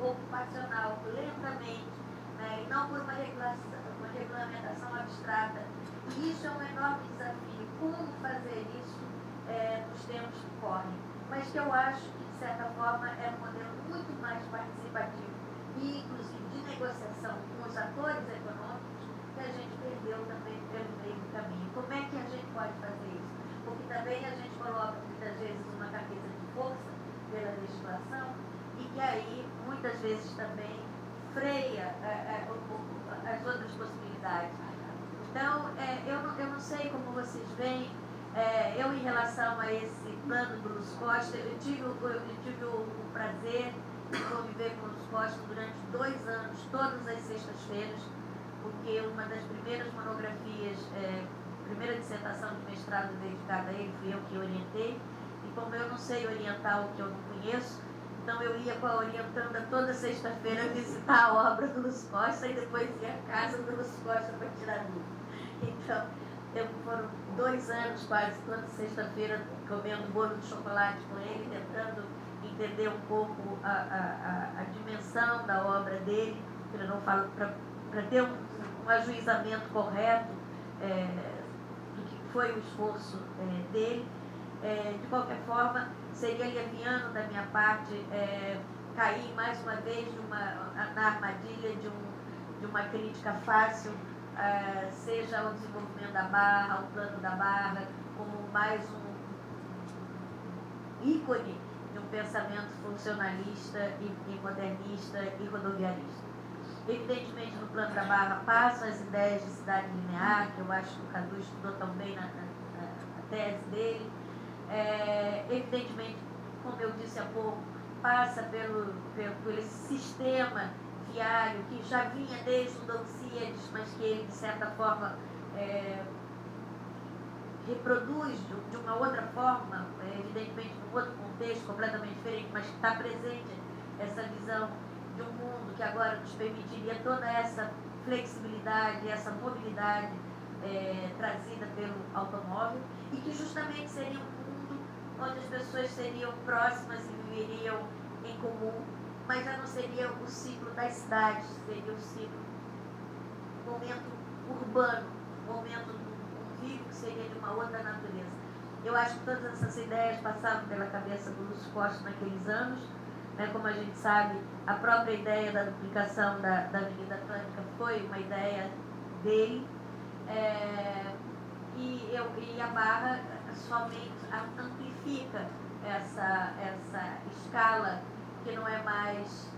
ocupacional, lentamente, né, e não por uma regulamentação abstrata. E isso é um enorme desafio. Como fazer isso nos tempos que correm? Mas que eu acho que, de certa forma, é um modelo muito mais participativo e, inclusive, de negociação com os atores econômicos que a gente perdeu também pelo meio do caminho. Como é que a gente pode fazer isso? Porque também a gente coloca, muitas vezes, uma camisa de força pela legislação e que aí, muitas vezes, também freia as outras possibilidades. Então, eu não sei como vocês veem, eu em relação a esse plano do Lúcio Costa, eu tive o prazer de conviver com o Lúcio Costa durante 2 anos, todas as sextas-feiras, porque uma das primeiras monografias, primeira dissertação de mestrado dedicada a ele, fui eu que orientei, e como eu não sei orientar o que eu não conheço, então eu ia com a orientanda toda sexta-feira visitar a obra do Lúcio Costa e depois ia à casa do Lúcio Costa para tirar dúvida. Então, foram 2 anos quase, toda sexta-feira, comendo bolo de chocolate com ele, tentando entender um pouco a dimensão da obra dele, para ter um ajuizamento correto do que foi o esforço dele. De qualquer forma, seria leviano da minha parte cair mais uma vez na armadilha de uma crítica fácil, seja o desenvolvimento da Barra, o plano da Barra, como mais um ícone de um pensamento funcionalista e modernista e rodoviarista. Evidentemente, no plano da Barra passam as ideias de cidade linear, que eu acho que o Cadu estudou tão bem na tese dele. Evidentemente, como eu disse há pouco, passa por esse sistema viário que já vinha desde o Alcíades, mas que ele, de certa forma, reproduz de uma outra forma, evidentemente num outro contexto completamente diferente, mas que está presente essa visão de um mundo que agora nos permitiria toda essa flexibilidade, essa mobilidade trazida pelo automóvel, e que justamente seria um mundo onde as pessoas seriam próximas e viveriam em comum, mas já não seria o ciclo das cidades, seria o ciclo, momento urbano, momento do convívio que seria de uma outra natureza. Eu acho que todas essas ideias passavam pela cabeça do Lúcio Costa naqueles anos, né? Como a gente sabe, a própria ideia da duplicação da Avenida Atlântica foi uma ideia dele, e a Barra somente amplifica essa escala que não é mais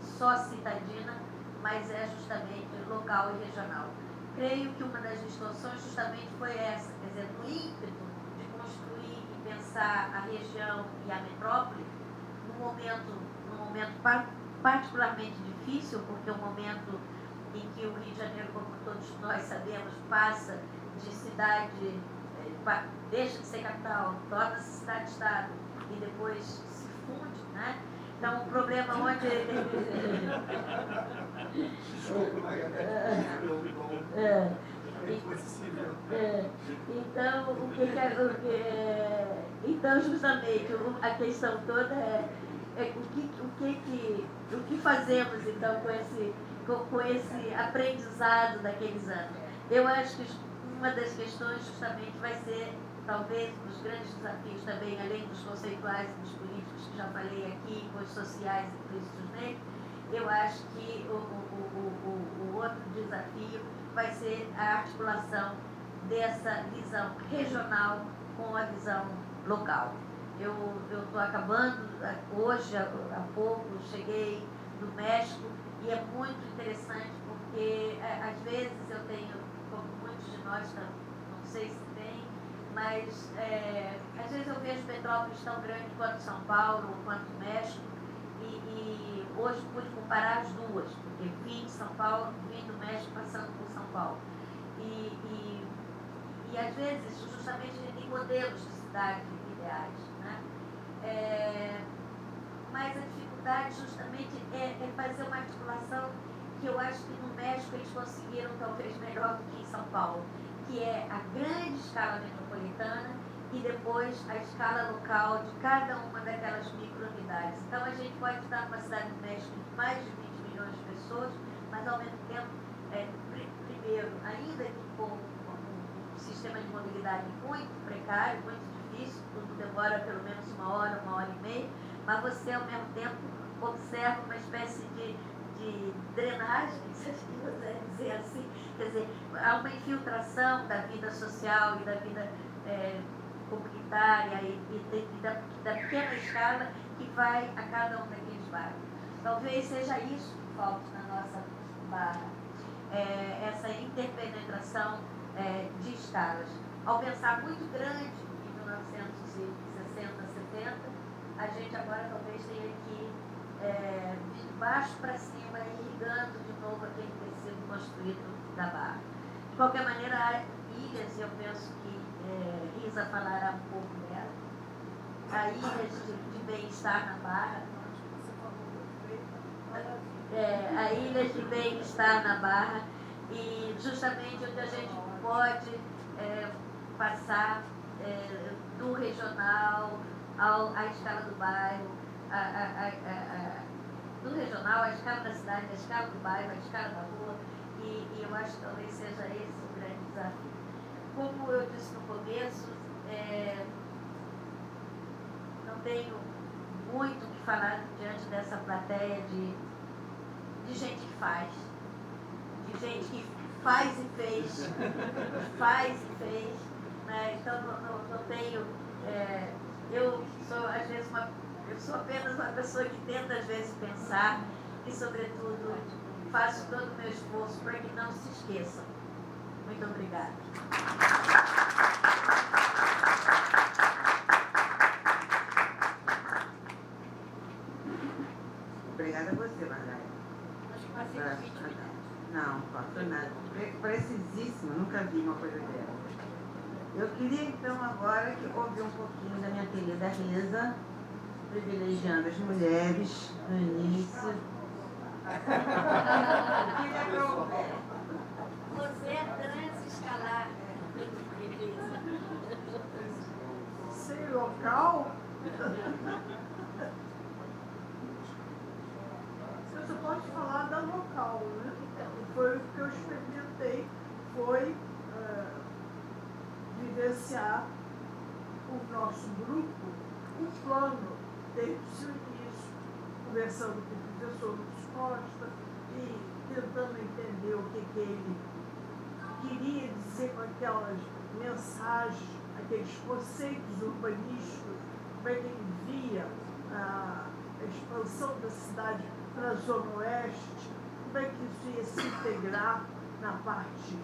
só citadina, mas é justamente local e regional. creio que uma das distorções justamente foi essa, quer dizer, no ímpeto de construir e pensar a região e a metrópole, num momento particularmente difícil, porque é um momento em que o Rio de Janeiro, como todos nós sabemos, passa de cidade, deixa de ser capital, torna-se cidade-estado e depois se funde, né? Então, o problema onde... Então, justamente, a questão toda é o que fazemos, então, com esse aprendizado daqueles anos. Eu acho que uma das questões, justamente, vai ser, talvez, um dos grandes desafios também, além dos conceituais e dos políticos que já falei aqui, com os sociais e políticos negros, eu acho que o outro desafio vai ser a articulação dessa visão regional com a visão local. Eu estou acabando, hoje, há pouco, cheguei do México e é muito interessante porque, às vezes, eu tenho, como muitos de nós, não sei se tem, mas às vezes eu vejo metrópoles tão grandes quanto São Paulo ou quanto México e hoje pude comparar as duas, porque vim de São Paulo, vim do México passando por São Paulo. E às vezes, justamente, a gente tem modelos de cidade ideais, né? Mas a dificuldade, justamente, é fazer uma articulação que eu acho que no México eles conseguiram talvez melhor do que em São Paulo, que é a grande escala metropolitana e depois a escala local de cada uma daquelas micro-unidades. Então, a gente pode estar numa cidade do México de mais de 20 milhões de pessoas, mas, ao mesmo tempo, primeiro, ainda que com um sistema de mobilidade muito precário, muito difícil, tudo demora pelo menos uma hora e meia, mas você, ao mesmo tempo, observa uma espécie de drenagem, se a gente quiser dizer assim, quer dizer, há uma infiltração da vida social e da vida comunitária e da pequena escala que vai a cada um daqueles bairros. Talvez seja isso que falta na nossa Barra, essa interpenetração de escalas. Ao pensar muito grande em 1960, 70, a gente agora talvez tenha que de baixo para cima, irrigando de novo aquele tecido construído da Barra. De qualquer maneira, há ilhas, e eu penso que Risa falará um pouco dela, há ilhas de bem-estar na Barra, há ilhas de bem-estar na Barra, e justamente onde a gente pode passar do regional à escala do bairro, do regional à escala da cidade, à escala do bairro, à escala da rua, e eu acho que talvez seja esse o grande desafio. Como eu disse no começo, não tenho muito o que falar diante dessa plateia de gente que faz, de gente que faz e fez, né? Então não tenho, eu sou às vezes eu sou apenas uma pessoa que tenta às vezes pensar e, sobretudo, faço todo o meu esforço para que não se esqueçam. Muito obrigada. Obrigada a você, Margarida. Acho que passei de 20 minutos. Não, passou nada. Precisíssima, nunca vi uma coisa dela. Eu queria, então, agora ouvir um pouquinho da minha querida Risa, privilegiando as mulheres no início. Você é transescalar. Sem local? Você pode falar da local, né? Foi o que eu experimentei, foi vivenciar o nosso grupo, o plano, desde o seu início, conversando com o professor Lúcio Costa e tentando entender o que ele queria dizer com aquelas mensagens, aqueles conceitos urbanísticos, como é que ele via a expansão da cidade para a Zona Oeste, como é que isso ia se integrar na parte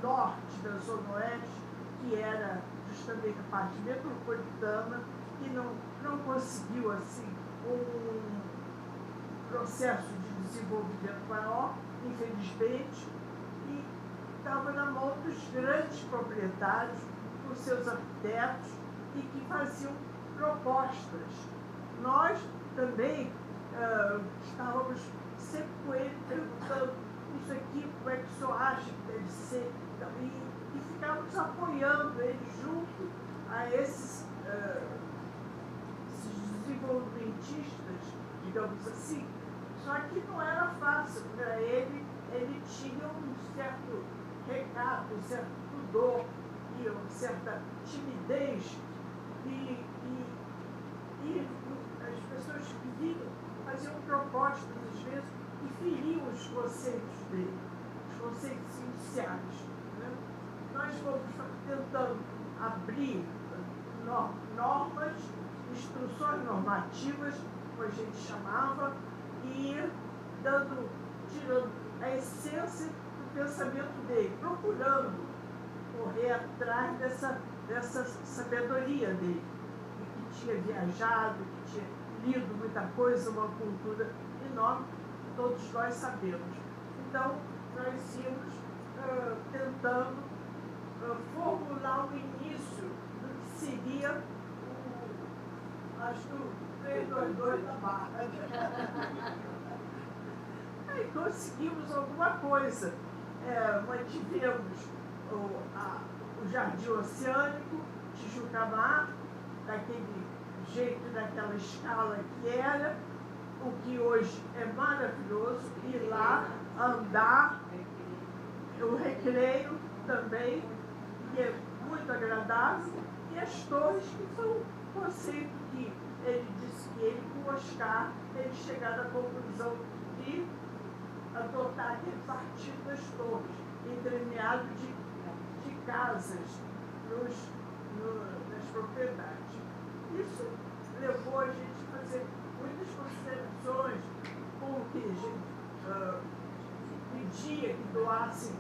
norte da Zona Oeste, que era justamente a parte metropolitana, que não conseguiu assim um processo de desenvolvimento maior, infelizmente, e estava na mão dos grandes proprietários, com seus arquitetos, e que faziam propostas. Nós também estávamos sempre com ele perguntando isso aqui, como é que o senhor acha que deve ser, e ficávamos apoiando ele junto a esses desenvolvimentistas, digamos assim. Só que não era fácil para ele, ele tinha um certo recato, um certo pudor e uma certa timidez, e as pessoas que vinham faziam propostas, às vezes, e feriam os conceitos dele, os conceitos iniciais. Né? Nós fomos tentando abrir normas, instruções normativas, como a gente chamava, e ir tirando a essência do pensamento dele, procurando correr atrás dessa sabedoria dele, que tinha viajado, que tinha lido muita coisa, uma cultura enorme, todos nós sabemos. Então, nós íamos tentando formular o início do que seria acho que o 322 da Barra. Aí conseguimos alguma coisa. Mantivemos o Jardim Oceânico, Tijucamar, daquele jeito, daquela escala que era, o que hoje é maravilhoso, ir lá, andar, o Recreio também, que é muito agradável, e as torres, que foi um conceito que ele disse que ele, com o Oscar, eles chegaram à conclusão de adotar aquele partido das torres, entremeado de casas nas propriedades. Isso levou a gente a fazer muitas considerações, como que a gente pedia que doassem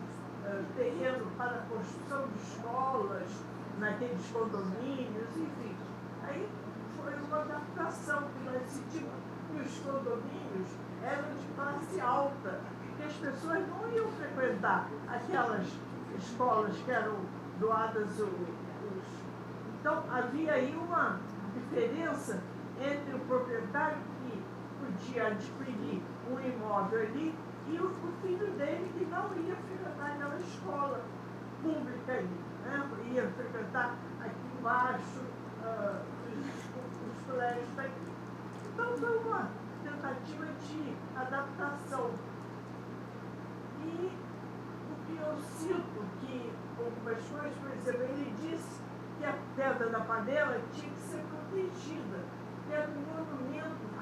terreno para a construção de escolas naqueles condomínios, enfim. Aí foi uma adaptação que nós sentimos que os condomínios eram de classe alta, que as pessoas não iam frequentar aquelas escolas que eram doadas. Então havia aí uma diferença entre o proprietário que podia adquirir um imóvel ali e o filho dele que não ia frequentar aquela escola pública ali, né? Ia frequentar aqui embaixo os colégios daqui. Então foi uma tentativa de adaptação. E o que eu sinto que algumas coisas, por exemplo, ele disse que a Pedra da Panela tinha que ser protegida, que era um monumento a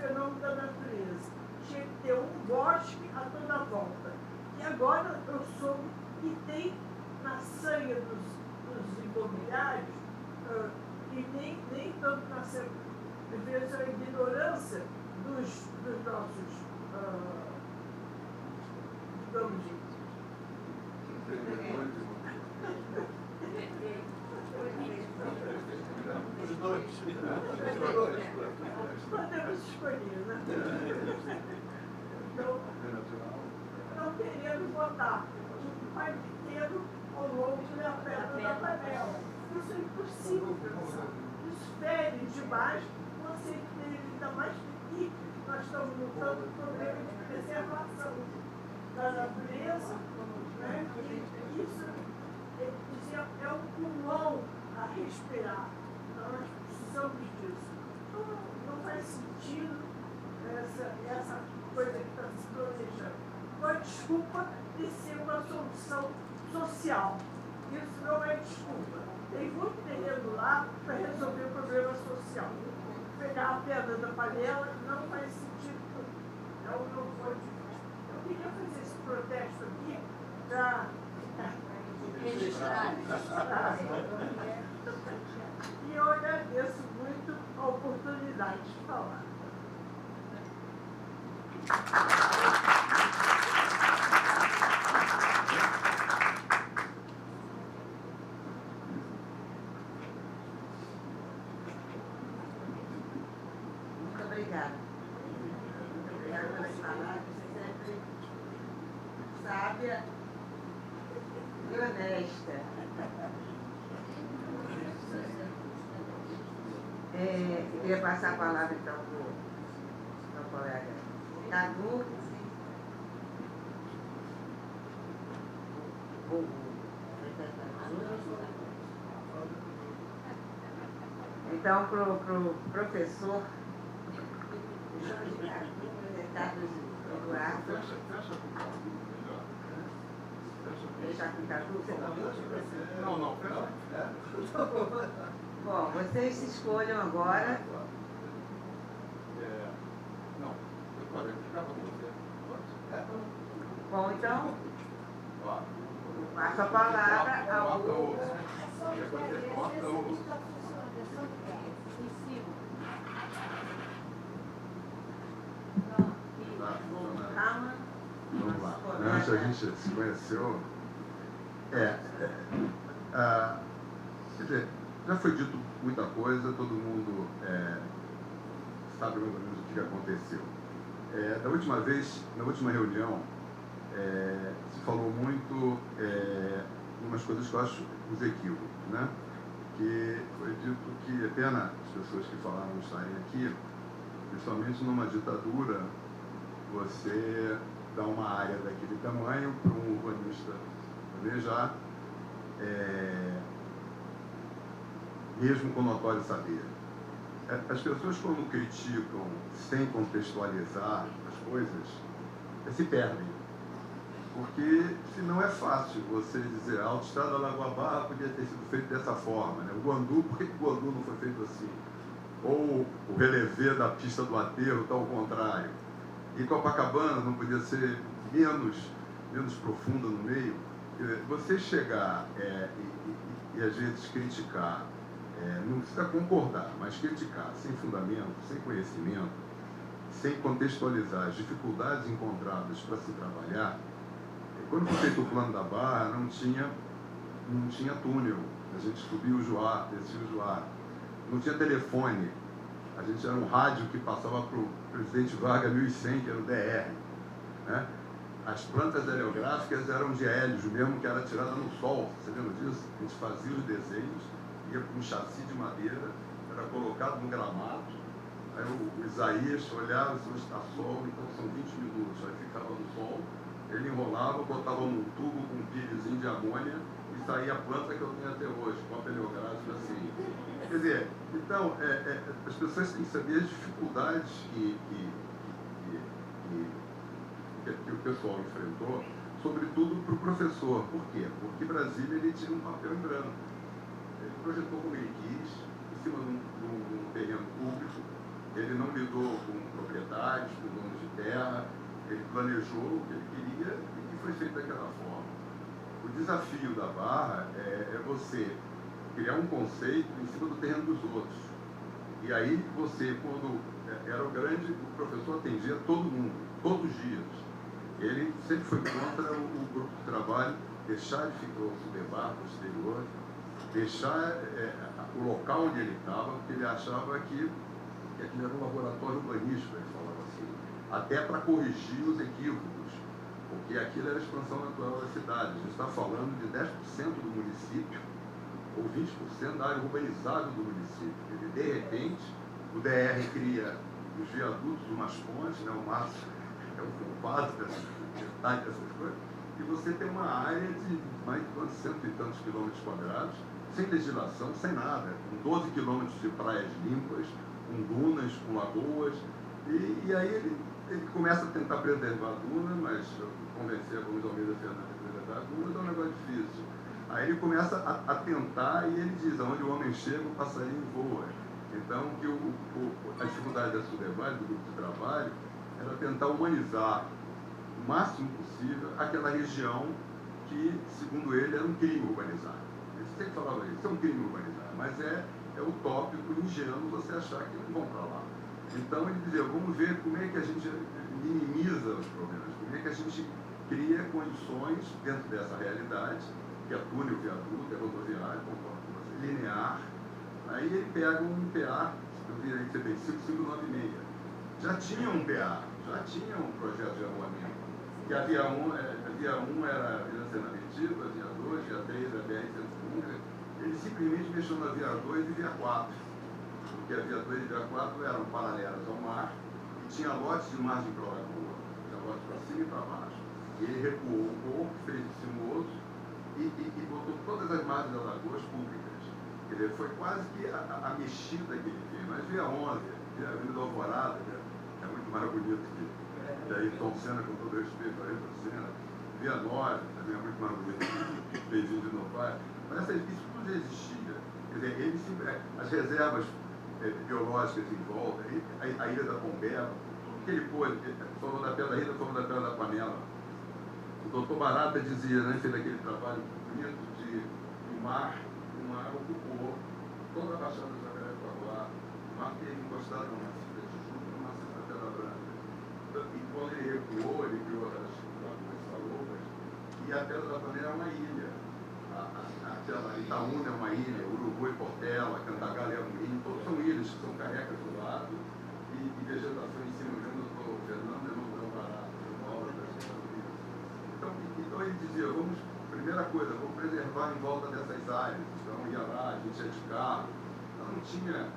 fenômeno da natureza. Tinha que ter um bosque a toda volta. E agora eu soube que tem na sanha dos imobiliários, e nem tanto na sanha, às vezes a ignorância dos nossos, digamos, podemos escolher, né? Então, não querendo botar um pai pequeno ao longo da Pedra da Panela. Isso é impossível pensar. Isso fere demais o conceito dele, ainda mais que nós estamos lutando com o problema de preservação da natureza, né? E isso, ele dizia, é um pulmão a respirar. Então nós precisamos disso. Então não faz sentido essa coisa que está se planejando. Com a desculpa de ser uma solução social. Isso não é desculpa. Tem muito terreno lá para resolver o problema social. Pegar a Pedra da Panela não faz sentido. Eu queria fazer esse protesto aqui para registrar. E eu agradeço muito a oportunidade de falar. sábia e honesta. Eu queria passar a palavra então para o colega Cadu. Então, para o professor Carlos Eduardo. Deixar com o Cadu? Não. Bom, vocês se escolham agora. Não, eu parei de ficar com você. Bom, então, passo a palavra ao Vamos lá. Antes a gente se conheceu. Quer dizer, já foi dito muita coisa, todo mundo sabe mais ou menos o que aconteceu. Da última vez, na última reunião, se falou muito umas coisas que eu acho os equívocos, né? Que foi dito que é pena as pessoas que falaram estarem aqui, principalmente numa ditadura, você dá uma área daquele tamanho para um urbanista planejar, mesmo com notório saber. As pessoas, quando criticam sem contextualizar as coisas, se perdem. Porque se não é fácil você dizer a autoestrada da Lagoa Barra podia ter sido feito dessa forma, né? O Guandu, por que o Guandu não foi feito assim? Ou o relevê da pista do aterro está ao contrário. E Copacabana não podia ser menos profunda no meio. Você chegar e às vezes criticar, não precisa concordar, mas criticar sem fundamento, sem conhecimento, sem contextualizar as dificuldades encontradas para se trabalhar. Quando foi feito o plano da Barra, não tinha túnel. A gente subia o Joá, descia o Joá. Não tinha telefone. A gente era um rádio que passava para o presidente Vargas 1100, que era o DR. Né? As plantas heliográficas eram de hélios mesmo, que era tirada no sol. Você lembra disso? A gente fazia os desenhos, ia para um chassi de madeira, era colocado no gramado. Aí o Isaías olhava, se está sol, então são 20 minutos. Aí ficava no sol. Ele enrolava, botava num tubo com um pires de amônia e saía a planta que eu tenho até hoje, com a peleográfica assim. Quer dizer, então, as pessoas têm que saber as dificuldades que o pessoal enfrentou, sobretudo para o professor. Por quê? Porque Brasília ele tinha um papel em branco. Ele projetou como ele quis, em cima de um terreno público, ele não lidou com proprietários, com donos de terra. Ele planejou o que ele queria e foi feito daquela forma. O desafio da Barra é você criar um conceito em cima do terreno dos outros. E aí você, quando era o professor atendia todo mundo, todos os dias. Ele sempre foi contra o grupo de trabalho, deixar de ficar o Sudebar posterior, deixar o local onde ele estava, porque ele achava que aquilo era um laboratório urbanístico, ele falava assim. Até para corrigir os equívocos, porque aquilo era a expansão natural da cidade. A gente está falando de 10% do município, ou 20% da área urbanizável do município. E, de repente, o DR cria os viadutos, umas pontes, né, o Márcio é o culpado dessas coisas, e você tem uma área de mais de 100 e tantos quilômetros quadrados, sem legislação, sem nada, com 12 quilômetros de praias limpas, com dunas, com lagoas, e aí ele começa a tentar preservar a duna, mas convencer a Gomes Almeida Fernandes a preservar a duna é um negócio difícil. Aí ele começa a tentar e ele diz, onde o homem chega, o passarinho voa. Então, a dificuldade da Sudebar, do grupo de trabalho, era tentar humanizar o máximo possível aquela região que, segundo ele, era um crime urbanizar. Ele sempre falava isso, é um crime urbanizar, mas é utópico, ingênuo você achar que não vão para lá. Então ele dizia, vamos ver como é que a gente minimiza os problemas, como é que a gente cria condições dentro dessa realidade, que é túnel, viaduto, é rodoviário, concordo com você, linear. Aí ele pega um PA, eu vi aí que você tem 5596. Já tinha um PA, já tinha um projeto de arruamento. Que a via 1 era a Vila Senamentiba, a via 2, via 3 a BR-101. Ele simplesmente mexeu na via 2 e via 4. Porque a via 2 e a via 4 eram paralelas ao mar e tinha lotes de margem para a lagoa, tinha lotes para cima e para baixo. E ele recuou um pouco, fez o sinuoso e botou todas as margens das lagoas públicas. Quer dizer, foi quase que a mexida que ele fez. Mas via 11, via Avenida Alvorada, que é muito mais bonito que Ayrton Senna, com todo respeito a Ayrton Senna. Via 9 também é muito mais bonito que Beijinho de Novaes. Mas isso tudo existia. Quer dizer, ele as reservas biológicas em volta, a Ilha da Pombela, tudo que ele pôs, falou da Pedra da Ilha, falou da Pedra da Panela. O doutor Barata dizia, né, fez aquele trabalho bonito de o mar ocupou toda a Baixada do Jacaré para lá, o mar que ele encostado numa Maciça de Tijuca, numa Maciça da Pedra Branca. E quando ele recuou, ele criou as lagoas salobras, e a Pedra da Panela é uma ilha. A Itaúna é uma ilha, Urubu e Portela, Cantagalo é uma ilha, todos são ilhas que são carecas do lado e vegetação em cima, mesmo do Fernando e não barato, obra das ilhas. Então ele dizia, primeira coisa, vamos preservar em volta dessas áreas. Então ia lá, a gente ia de carro, então, não tinha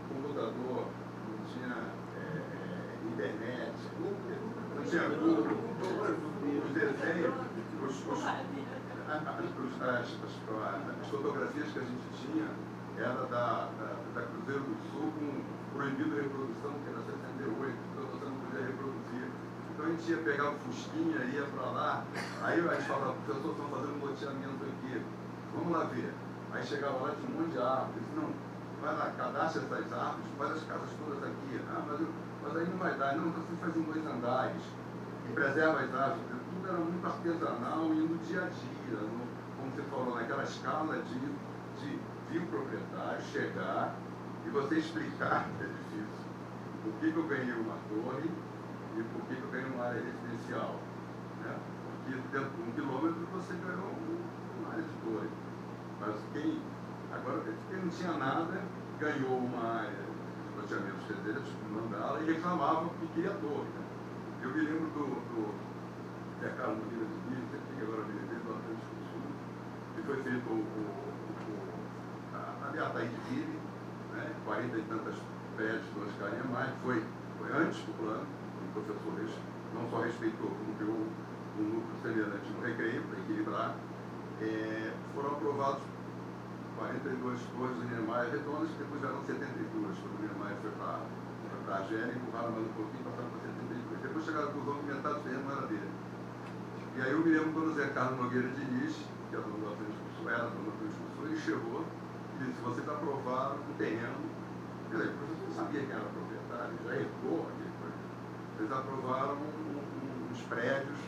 computador, não tinha internet, não tinha Google, os desenhos, as fotografias que a gente tinha era da Cruzeiro do Sul com proibido reprodução, que era 68, então você não podia reproduzir. Então a gente ia pegar o Fusquinha, ia para lá, aí a gente falava, professor, estão fazendo um loteamento aqui, vamos lá ver. Aí chegava lá, tinha um monte de árvores, não, vai lá, cadastra essas árvores, faz as casas todas aqui. Mas aí não vai dar, não, então você faz em 2 andares, e preserva as árvores, tudo era muito artesanal e no dia a dia, como você falou, naquela escala de vir o proprietário, chegar e você explicar que é difícil. Por que eu ganhei uma torre e por que eu ganhei uma área residencial? Né? Porque dentro de 1 quilômetro você ganhou uma área de torre. Mas quem não tinha nada, ganhou uma área de loteamentos residentes, tipo Mandala, e reclamava que queria torre. Né? Eu me lembro do Ricardo Nogueira de Guilherme, que agora me lembro do Atlântico Sul, que foi feito a Beataí de Ville, né, 40 e tantas prédios, 2 carinhas mais, foi antes do plano, o professor não só respeitou, como criou um núcleo semelhante no Recreio, para equilibrar, foram aprovados 42 torres do Niemeyer redondas, que depois eram 72, quando o Niemeyer foi para a Argélia, empurraram mais um pouquinho, passaram para 72. Depois chegaram com o dono, metade do terreno não era dele. E aí eu me lembro quando o Zé Carlos Nogueira Diniz, que era dono do Atlântico Sul, ele chegou e disse, vocês aprovaram um terreno. Quer dizer, o professor não sabia quem era o proprietário, já herdou aquele projeto. Eles aprovaram uns prédios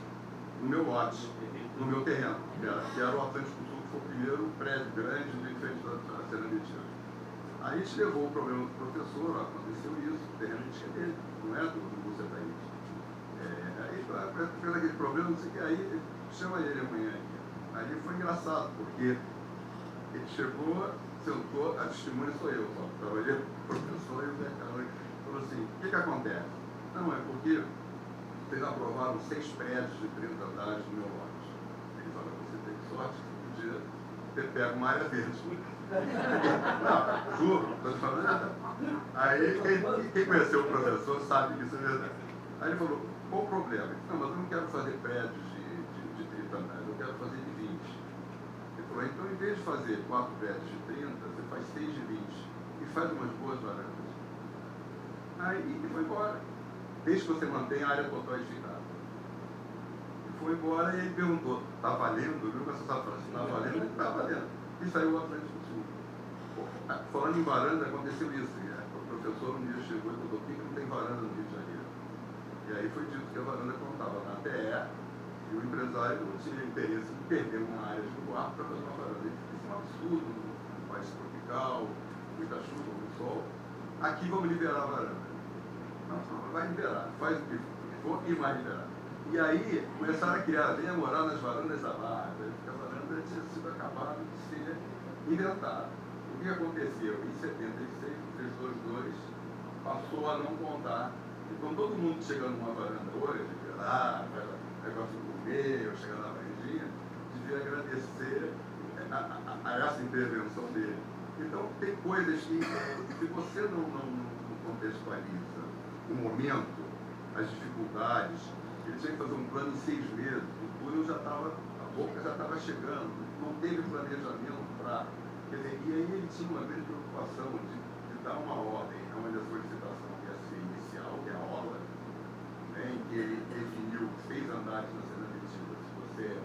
no meu lote, no meu terreno, que era o Atlântico Sul, que foi o primeiro prédio grande de frente da Serrangetia. Aí a gente levou o problema do professor, aconteceu isso, o terreno tinha dele, não é do Bucetaí. Aí, pelo aquele problema, não sei o que, aí chama ele amanhã. Aí foi engraçado, porque ele chegou, sentou, a testemunha sou eu, só estava ele, o professor e o Zé Carlos, falou assim, o que acontece? Não, é porque vocês aprovaram 6 prédios de 30 andares no meu lote. Ele falou, você teve sorte, você podia ter pego uma área verde. Não, juro, estou te falando. Aí quem conheceu o professor sabe que isso é verdade. Aí ele falou, qual o problema? Ele disse, não, mas eu não quero fazer prédios de 30 andares, eu quero fazer de 20. Ele falou, então em vez de fazer 4 prédios de 30, você faz 6 de 20 e faz umas boas varandas. Aí e foi embora. Desde que você mantenha a área total edificada. E foi embora e ele perguntou, está valendo? Viu? Você sabe falar assim, está valendo? Ele está valendo. E saiu o Atlântico Sul. Falando em varanda, aconteceu isso. O professor um dia chegou e falou, por que não tem varanda no Rio de Janeiro? E aí foi dito que a varanda contava na TE e o empresário não tinha interesse em perder uma área de lugar para fazer uma varanda. Isso é um absurdo no país tropical, muita chuva, muito sol. Aqui vamos liberar a varanda. Não, vai liberar, faz o que for e vai liberar. E aí começaram a criar, venha morar nas varandas da Barra, porque a varanda tinha sido acabada de ser inventada. O que aconteceu? Em 76, o 322 passou a não contar. Então todo mundo chegando numa varanda hoje, faz negócio intervenção dele. Então, tem coisas que, se você não contextualiza o momento, as dificuldades, ele tinha que fazer um plano em 6 meses, o túnel já estava, a boca já estava chegando, não teve planejamento para... Quer dizer, e aí ele tinha uma grande preocupação de dar uma ordem, onde a solicitação ia ser inicial, que é a orla, né, em que ele definiu 6 andares na cena definitiva. Se você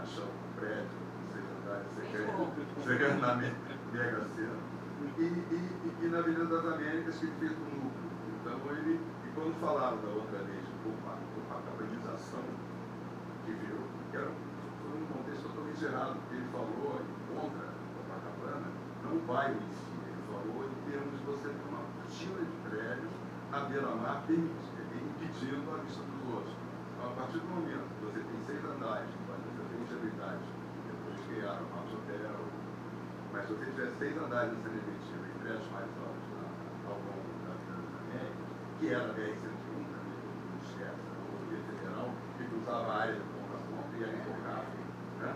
achar um prédio com 6 andares, você ganha na Mega Sena. E na Avenida das Américas, que ele fez um núcleo. Então, ele, e quando falaram da outra vez de copacabanização, que virou, que era foi um contexto totalmente errado, porque ele falou contra Copacabana, não o bairro em si, ele falou em termos de você ter uma cortina de prédios à beira-mar impedindo a vista dos outros. Então, a partir do momento que você tem 6 andares, você tem ingenuidade, depois criaram o House Hotel, mas se você tiver 6 andares na cena definitiva e prédios mais altos ao longo da Avenida das Américas, que era a BR-101, também todo mundo esquece, a rodovia federal, que cruzava a área de ponta a ponta e era intocável, né?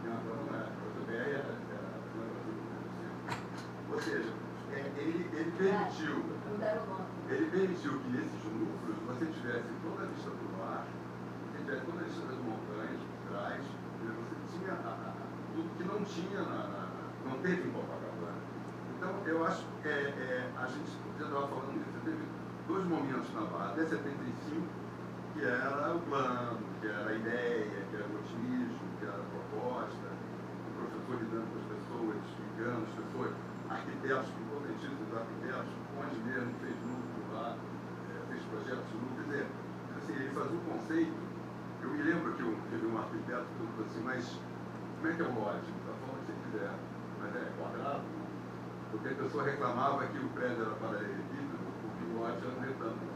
Não era. A BR era ou seja, ele permitiu que nesses núcleos você tivesse toda a vista do mar, você tivesse toda a vista das montanhas por trás, você tinha tudo que não tinha, não teve em Copacabana. Então, eu acho que a gente já estava falando disso, você teve 2 momentos na Barra, até 75, que era o plano, que era a ideia, que era o otimismo, que era a proposta, o professor lidando com as pessoas, ligando as pessoas, arquitetos, importantíssimos arquitetos, onde mesmo fez núcleo lá, fez projetos de núcleo, quer dizer, assim, ele fazia um conceito. Eu me lembro que teve um arquiteto que falou assim, mas como é que é o lógico? Da forma que você quiser, mas é quadrado? Porque a pessoa reclamava que o prédio era paralelepípedo, porque o lote era um retângulo.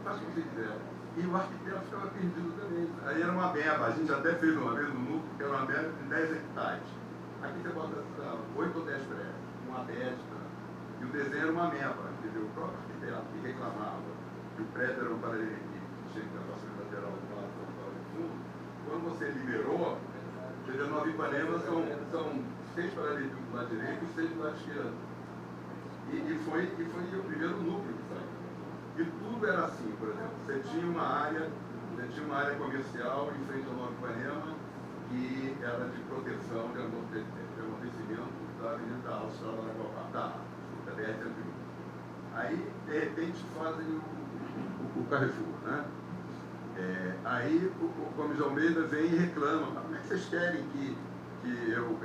Faz o que você quiser. E o arquiteto ficava perdido também. Aí era uma meba, a gente até fez uma vez no núcleo, que era uma meba de 10 hectares. Aqui você bota 8 ou 10 prédios, uma besta, e o desenho era uma meba, entendeu? O próprio arquiteto que reclamava que o prédio era um paralelepípedo, que tinha que ter a facilidade lateral do lado, do fundo. Quando você liberou, entendeu? Nova Ipanema são 6 paralelepípedos do lado direito e 6 do lado esquerdo. E foi o primeiro núcleo que saiu. E tudo era assim, por exemplo, você tinha uma área comercial em frente ao Nova Ipanema, que era de proteção, de amortecimento da Avenida da Estrada da BR-101. Aí, de repente, fazem o Carrefour, né? Aí o Gomes Almeida vem e reclama, como é que vocês querem que eu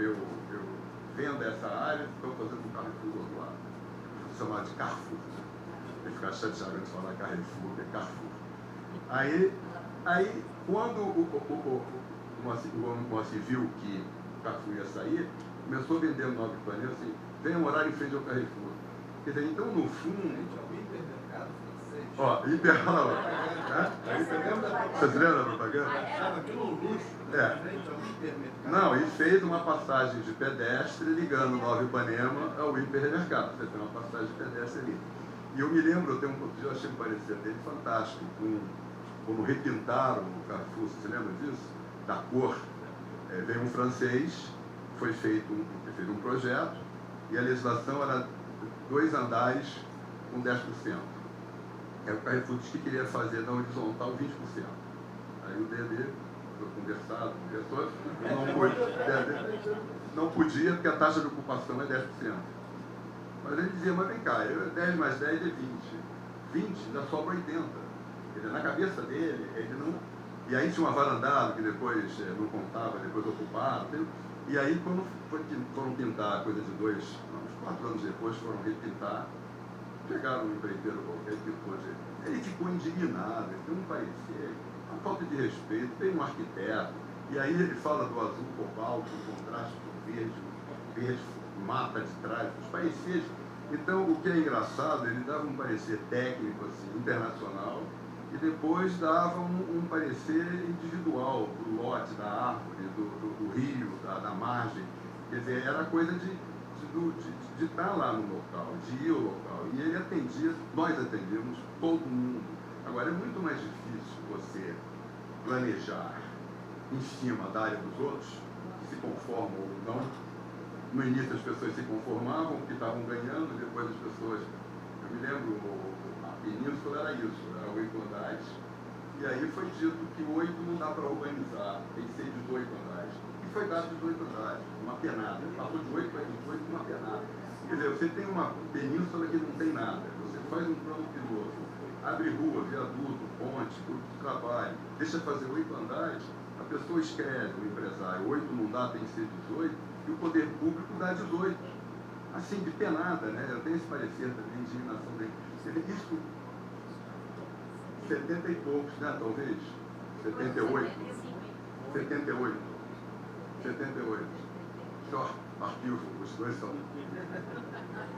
venda essa área? Estou fazendo um Carrefour do outro lado. Vou chamar de Carrefour, né? Tem que ficar chateado de falar Carrefour, é Carrefour. Aí quando o Moacir viu que o Carrefour ia sair, começou vendendo Nova Ipanema, assim, vem morar em frente ao Carrefour. Quer dizer, então, no fundo... Ó, hipermercado. Você se lembra da propaganda? Não, e fez uma passagem de pedestre ligando Nova Ipanema ao hipermercado. Você tem uma passagem de pedestre ali. E eu me lembro, eu achei um parecer dele fantástico, como repintaram o Carrefour, você se lembra disso? Da cor. Veio um francês, foi feito um projeto, e a legislação era 2 andares com 10%. O Carrefour disse que queria fazer na horizontal 20%. Aí o DD foi conversado com pessoas, não podia, porque a taxa de ocupação é 10%. Mas ele dizia, mas vem cá, 10 mais 10 é 20. 20 ainda sobra 80. Quer dizer, na cabeça dele, ele não... E aí tinha uma varandada que depois não contava, depois ocupava. E aí, quando foram pintar, coisa de 4 anos depois, foram repintar, pegaram um empreiteiro qualquer que pôde. Ele ficou indignado, ele tem um parecer, uma falta de respeito, tem um arquiteto, e aí ele fala do azul cobalto, o contraste com o verde mata de trás, os pareceres. Então, o que é engraçado, ele dava um parecer técnico, assim, internacional, e depois dava um parecer individual do lote, da árvore, do rio, da margem. Quer dizer, era coisa de estar lá no local, de ir ao local. E ele atendia, nós atendíamos todo mundo. Agora, é muito mais difícil você planejar em cima da área dos outros, que se conformam ou não, no início as pessoas se conformavam porque estavam ganhando, depois as pessoas... Eu me lembro, a península era isso, era 8 andares, e aí foi dito que 8 não dá para urbanizar, tem que ser 18 andares. E foi dado 18 andares, uma penada. Passou de 8 para 18, uma penada. Quer dizer, você tem uma península que não tem nada, você faz um plano piloto, abre rua, viaduto, ponte, grupo de trabalho, deixa fazer 8 andares, a pessoa escreve, o empresário, 8 não dá, tem que ser 18, e o poder público dá 18. Assim, de penada, né? Eu tenho esse parecer também de indignação dele. Isso, 70 e poucos, né? Talvez. 78. 78. 78. Só arquivo, os dois são.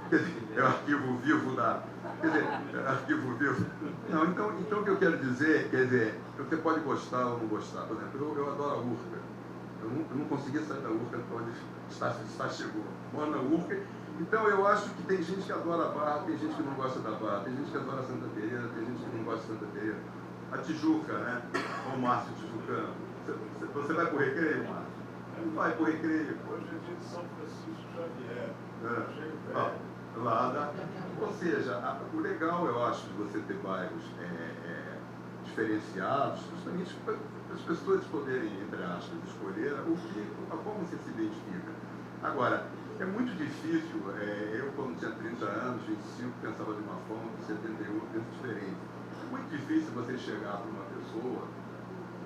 Quer dizer, é o arquivo vivo da. Quer dizer, é arquivo vivo. Não, então o que eu quero dizer, quer dizer, você pode gostar ou não gostar. Por exemplo, eu adoro a Urca. Eu não consegui sair da Urca para onde está chegou. Moro na Urca. Então eu acho que tem gente que adora a Barra, tem gente que não gosta da Barra, tem gente que adora Santa Teresa, tem gente que não gosta de Santa Teresa. A Tijuca, né? O Márcio Tijucano. Você vai pro Recreio, Márcio? Não vai pro Recreio. Hoje é dia de São Francisco Xavier. Ou seja, o legal, eu acho, de você ter bairros diferenciados, justamente para as pessoas poderem, entre aspas, escolher como você se identifica. Agora, é muito difícil, eu quando tinha 30 anos, 25, pensava de uma forma, com 71 penso diferente. É muito difícil você chegar para uma pessoa,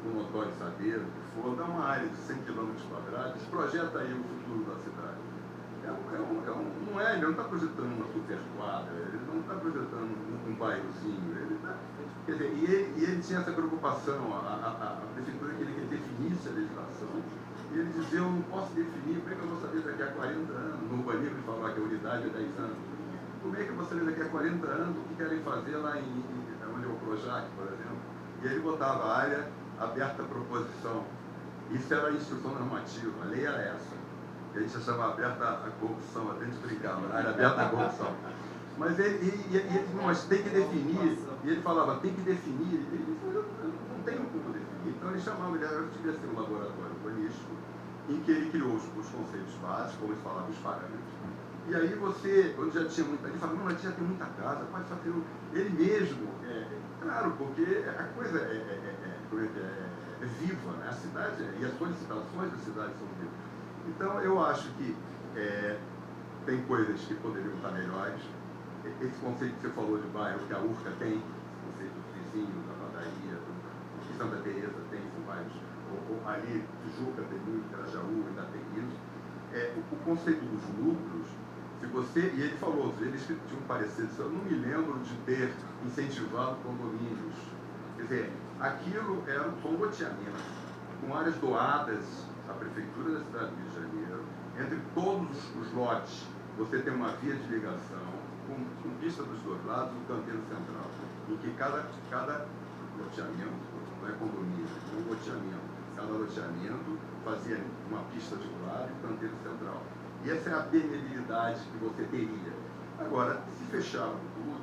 um notório saber, o que for, dar uma área de 100 km², projeta aí o futuro da cidade. Ele não está projetando uma super quadra, ele não está projetando um bairrozinho, quer dizer, e ele tinha essa preocupação, a prefeitura queria que ele definisse a legislação, e ele dizia, eu não posso definir, como é que eu vou saber daqui a 40 anos? No urbanismo ele falava que a unidade é 10 anos. Como é que eu vou saber daqui a 40 anos o que querem fazer lá onde é o Projac, por exemplo? E ele botava a área aberta à proposição. Isso era a instrução normativa, a lei era essa. Que a gente achava aberta à corrupção, até a gente brincava, a área aberta à corrupção. Mas mas tem que definir, e ele falava, tem que definir, ele disse, eu não tenho como definir. Então ele chamava, ele devia ser um laboratório urbanístico, em que ele criou os conceitos básicos, como ele falava, os parâmetros. E aí você, quando já tinha muita, ele falava, não, mas já tem muita casa, pode fazer ele mesmo. Claro, porque a coisa é viva, né? A cidade, e as solicitações da cidade são vivas. Então eu acho que tem coisas que poderiam estar melhores. Esse conceito que você falou de bairro, que a Urca tem, esse conceito do vizinho, da padaria, que Santa Teresa tem, são bairros, ou ali, Tijuca tem muito, Grajaú ainda tem isso. O conceito dos núcleos, se você, e ele falou, eles tinham parecido, eu não me lembro de ter incentivado condomínios. Quer dizer, aquilo era um loteamento, com áreas doadas à Prefeitura da cidade do Rio de Janeiro, entre todos os lotes, você tem uma via de ligação, com pista dos dois lados, um canteiro central, em que cada loteamento, não é condomínio, é um loteamento, cada loteamento fazia uma pista de lado e um canteiro central. E essa é a permeabilidade que você teria. Agora, se fecharam tudo,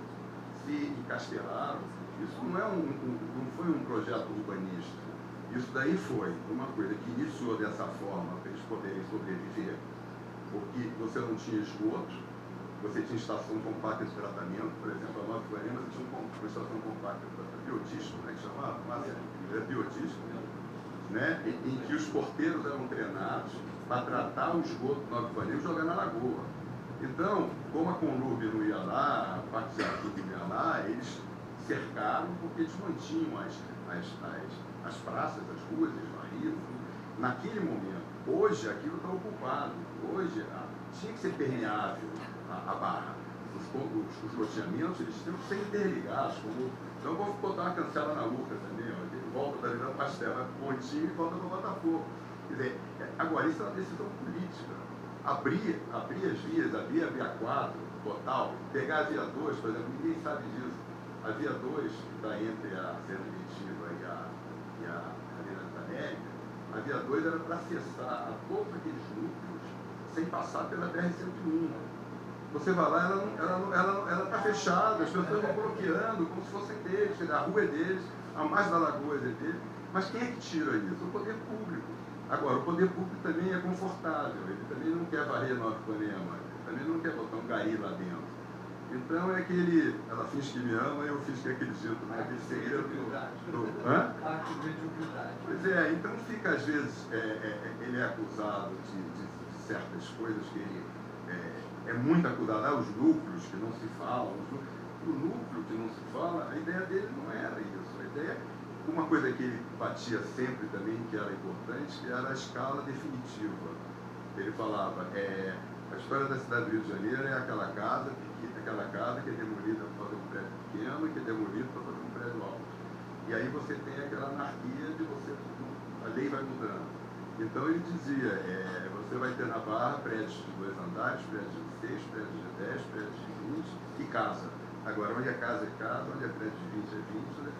se encastelaram, isso não foi um projeto urbanístico. Isso daí foi uma coisa que iniciou dessa forma para eles poderem sobreviver, porque você não tinha esgoto, você tinha estação compacta de tratamento, por exemplo, a Nova Ipanema, você tinha uma estação compacta de tratamento, biotisco, né, que chamava, era biotisco, né, em que os porteiros eram treinados para tratar o esgoto do Nova Ipanema e jogar na lagoa. Então, como a Conlurb não ia lá, a parte de Arquivo não ia lá, eles cercaram porque eles mantinham as praças, as ruas, as varridas, naquele momento. Hoje, aquilo está ocupado. Hoje, tinha que ser permeável a barra. Os loteamentos, eles têm que ser interligados. Então, vou botar uma cancela na Urca também, ó, ele volta da Avenida Pastel, vai para o Pontinho e volta para o Botafogo. Quer dizer, agora, isso é uma decisão política. Abrir as vias, abrir a via 4, total, pegar a via 2, por exemplo, ninguém sabe disso. A via 2, que está entre a Serra Vitiva e a Avenida da América, a via 2 era para acessar a todos aqueles núcleos sem passar pela BR-101. Você vai lá, ela está fechada, as pessoas vão bloqueando como se fossem deles, a rua é deles, a margem da lagoa é deles. Mas quem é que tira isso? O poder público. Agora, o poder público também é confortável, ele também não quer varrer Nova Ipanema, ele também não quer botar um gari lá dentro. Então é aquele, ela finge que me ama e eu finge que acredito, né? Aquele segredo do hã? Pois é, então fica às vezes, ele é acusado de certas coisas que ele é muito acusado, os núcleos que não se falam, o núcleo que não se fala, a ideia dele não era isso, a ideia, uma coisa que ele batia sempre também, que era importante, que era a escala definitiva. Ele falava, a história da cidade do Rio de Janeiro é aquela casa que é demolida para fazer um prédio pequeno e que é demolida para fazer um prédio alto. E aí você tem aquela anarquia de a lei vai mudando. Então ele dizia, você vai ter na Barra prédios de 2 andares, prédios de 6, prédios de 10, prédios de 20 e casa. Agora, onde é casa é casa, onde é prédio de 20 é 20, né?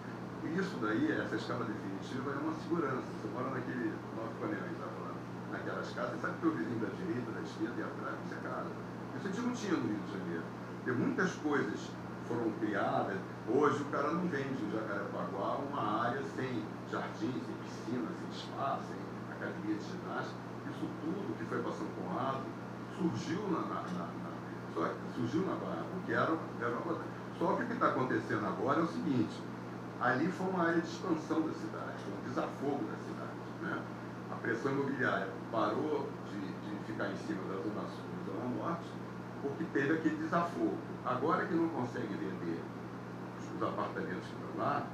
E isso daí, essa escala definitiva, é uma segurança. Você mora naquele Nova Ipanema, está falando, naquelas casas, você sabe que o vizinho da direita, da esquerda e atrás, isso é casa. Isso a gente não tinha no Rio de Janeiro. Porque muitas coisas foram criadas. Hoje o cara não vende em Jacarepaguá uma área sem jardim, sem piscina, sem spa, sem academia de ginástica. Isso tudo que foi para São Conrado surgiu surgiu na Barra, porque era uma coisa. Só que o que está acontecendo agora é o seguinte, ali foi uma área de expansão da cidade, foi um desafogo da cidade, né? A pressão imobiliária parou de ficar em cima da Zona Sul e Zona Norte, porque teve aquele desafogo. Agora que não consegue vender os apartamentos que estão lá,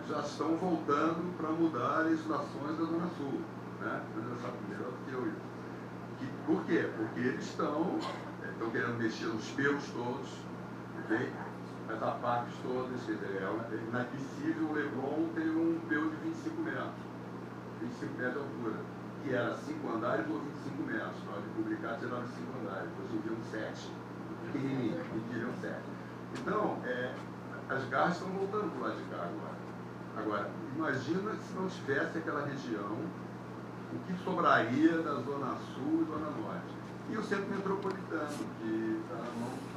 já estão voltando para mudar as legislações da Zona Sul, né? Você sabe melhor do que eu isso. Por quê? Porque eles estão querendo mexer nos pelos todos, okay? As APACs todas, quer dizer, é inadmissível o Leblon ter um peu de 25 metros, 25 metros de altura, que era 5 andares ou 25 metros. Na hora de publicar, tiraram 5 andares, hoje em dia 7, pequenininho, e queriam 7. Então, as garras estão voltando para o lado de cá agora. Agora, imagina se não tivesse aquela região, o que sobraria da Zona Sul e Zona Norte. E o centro metropolitano, que está na mão dos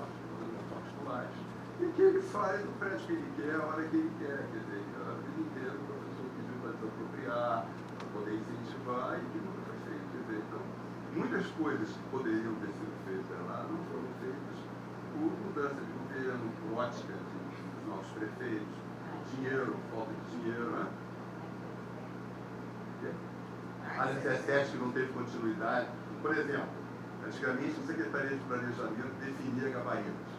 particulares. E que ele faz o prédio que ele quer, a hora que ele quer. Quer dizer, a vida inteira o professor pediu para desapropriar, para poder incentivar, e que nunca foi feito. Quer dizer, então, muitas coisas que poderiam ter sido feitas lá não foram feitas por mudança de governo, por ótica dos nossos prefeitos, dinheiro, falta de dinheiro, né? A 17 que não teve continuidade. Por exemplo, antigamente a Secretaria de Planejamento definia gabaritos.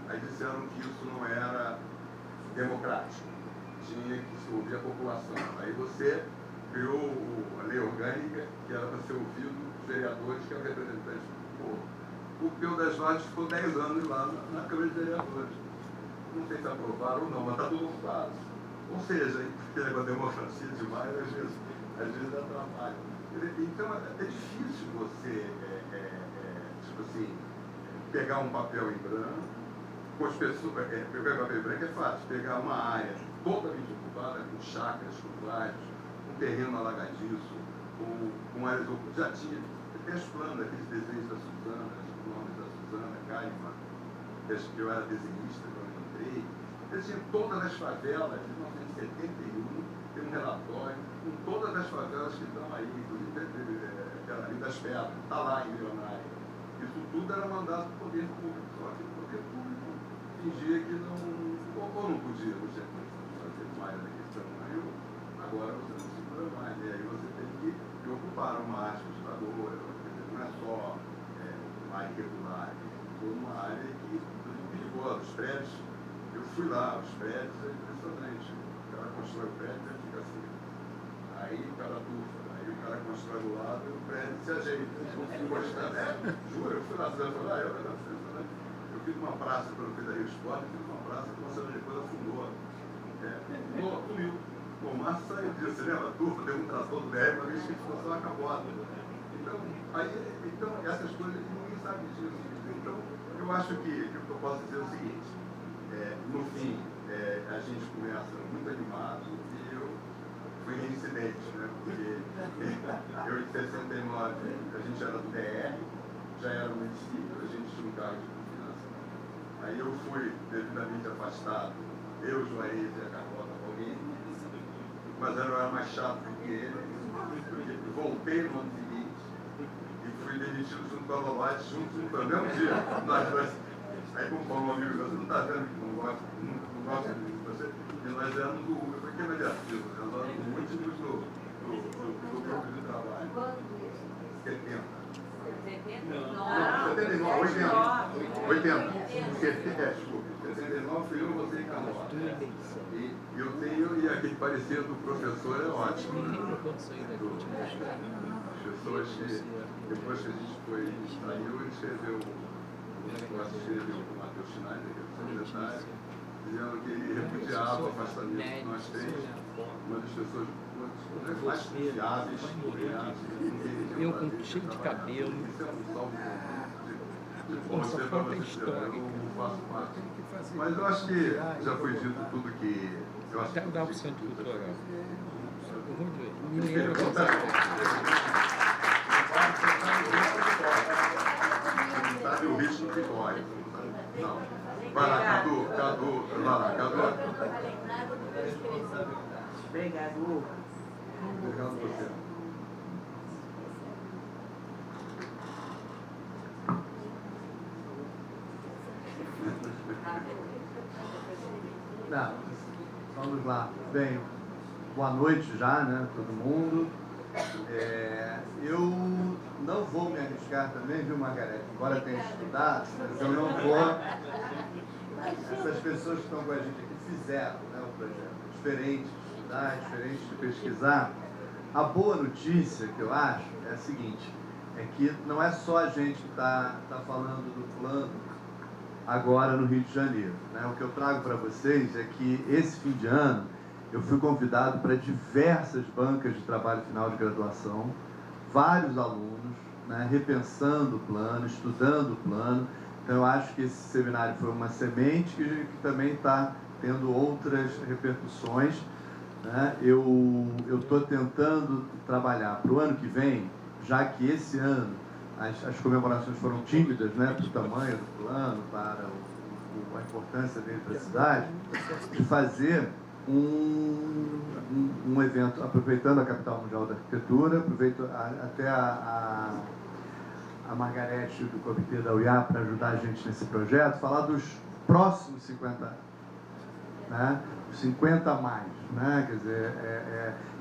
Aí disseram que isso não era democrático, tinha que se ouvir a população. Aí você criou a lei orgânica, que era para ser ouvido os vereadores, que é o representante do povo. O Peu das Vagas ficou 10 anos lá na Câmara de Vereadores. Não sei se aprovaram ou não, mas está tudo ocupado. Ou seja, porque a democracia demais, às vezes atrapalha. Então é difícil você, tipo assim, pegar um papel em branco, com as pessoas, pegar papel em branco é fácil, pegar uma área totalmente ocupada, com chácaras, com vários, com terreno alagadiço, com áreas ocupadas. Já tinha, até os planos, aqueles desenhos da Suzana, os nomes da Suzana Kalimann, que eu era desenhista quando eu entrei, eles tinham todas as favelas de 1971, tem um relatório com todas as favelas que estão aí, inclusive aquela ali das Pedras, está lá em Milionário. Isso tudo era mandado para o poder público, só que o poder público fingia que não, ou não podia, não tinha condição de fazer uma área daquele tamanho, agora você não segura mais, e aí você tem que ocupar uma área ajustadora, não é só uma área irregular, é uma área que é perigosa. Os prédios, eu fui lá, os prédios é impressionante. O cara constrói o prédio e fica assim. Aí o cara tufa, aí o cara constrói do lado e o prédio se ajeita. Juro, eu fui lá, você vai falar, eu fiz uma praça, quando eu fiz a Rio Esporte, eu fiz uma praça que uma semana depois afundou. Sumiu. O Márcio saiu disso, você lembra? A turma deu um trator do BR, uma vez que ficou só acabada. Então, essas coisas ninguém sabe disso. Então, eu acho que o que eu posso dizer é o seguinte, no fim, a gente começa muito animado e eu fui reincidente, né? Porque eu em 69, a gente era do DR, já era município, a gente tinha um cargo de confiança. Aí eu fui devidamente afastado, eu, Juarez e a Carlota Paulini, mas eu era mais chato do que ele. Eu voltei no ano seguinte e fui demitido junto com a Lobate, junto no mesmo dia. Aí, como falou um amigo, você não está vendo que não gosto de você? E nós éramos do Uber, porque é mediativo, nós éramos últimos do grupo de trabalho. 70. 79, 80. 79 fui eu, você e Carlota. E eu tenho, e aquele parecer do professor é ótimo. Né? As pessoas que, depois que a gente saiu, ele escreveu, o negócio escreveu com o Matheus Schneider, que é o secretário, dizendo que ele repudiava o afastamento que nós temos, uma das pessoas mais confiáveis, eu com cheio de cabelo. Isso é um salve Nossa, falta história. Eu não faço parte. Mas eu acho que já foi dito tudo que eu acho. Até mudar o centro cultural. Sabe o ritmo que corre. Não. Vai lá, Cadu. Vai lá, Cadu. Obrigado. Obrigado você. Não, vamos lá. Bem, boa noite já, né, todo mundo. Eu não vou me arriscar também, viu, Margarete? Embora tenha estudado, mas eu não vou. Essas pessoas que estão com a gente aqui fizeram, né, o projeto. Diferente de estudar, diferente de pesquisar. A boa notícia que eu acho é a seguinte, é que não é só a gente que está falando do plano agora no Rio de Janeiro. Né? O que eu trago para vocês é que esse fim de ano eu fui convidado para diversas bancas de trabalho final de graduação, vários alunos, né, repensando o plano, estudando o plano. Então eu acho que esse seminário foi uma semente que também está tendo outras repercussões. Né? Eu estou tentando trabalhar para o ano que vem, já que esse ano as comemorações foram tímidas, né, para o tamanho do plano, para a importância dele para a cidade, de fazer um evento, aproveitando a Capital Mundial da Arquitetura, aproveito até a Margarete do Comitê da UIA para ajudar a gente nesse projeto, falar dos próximos 50 anos, né? 50 a mais, né? Quer dizer,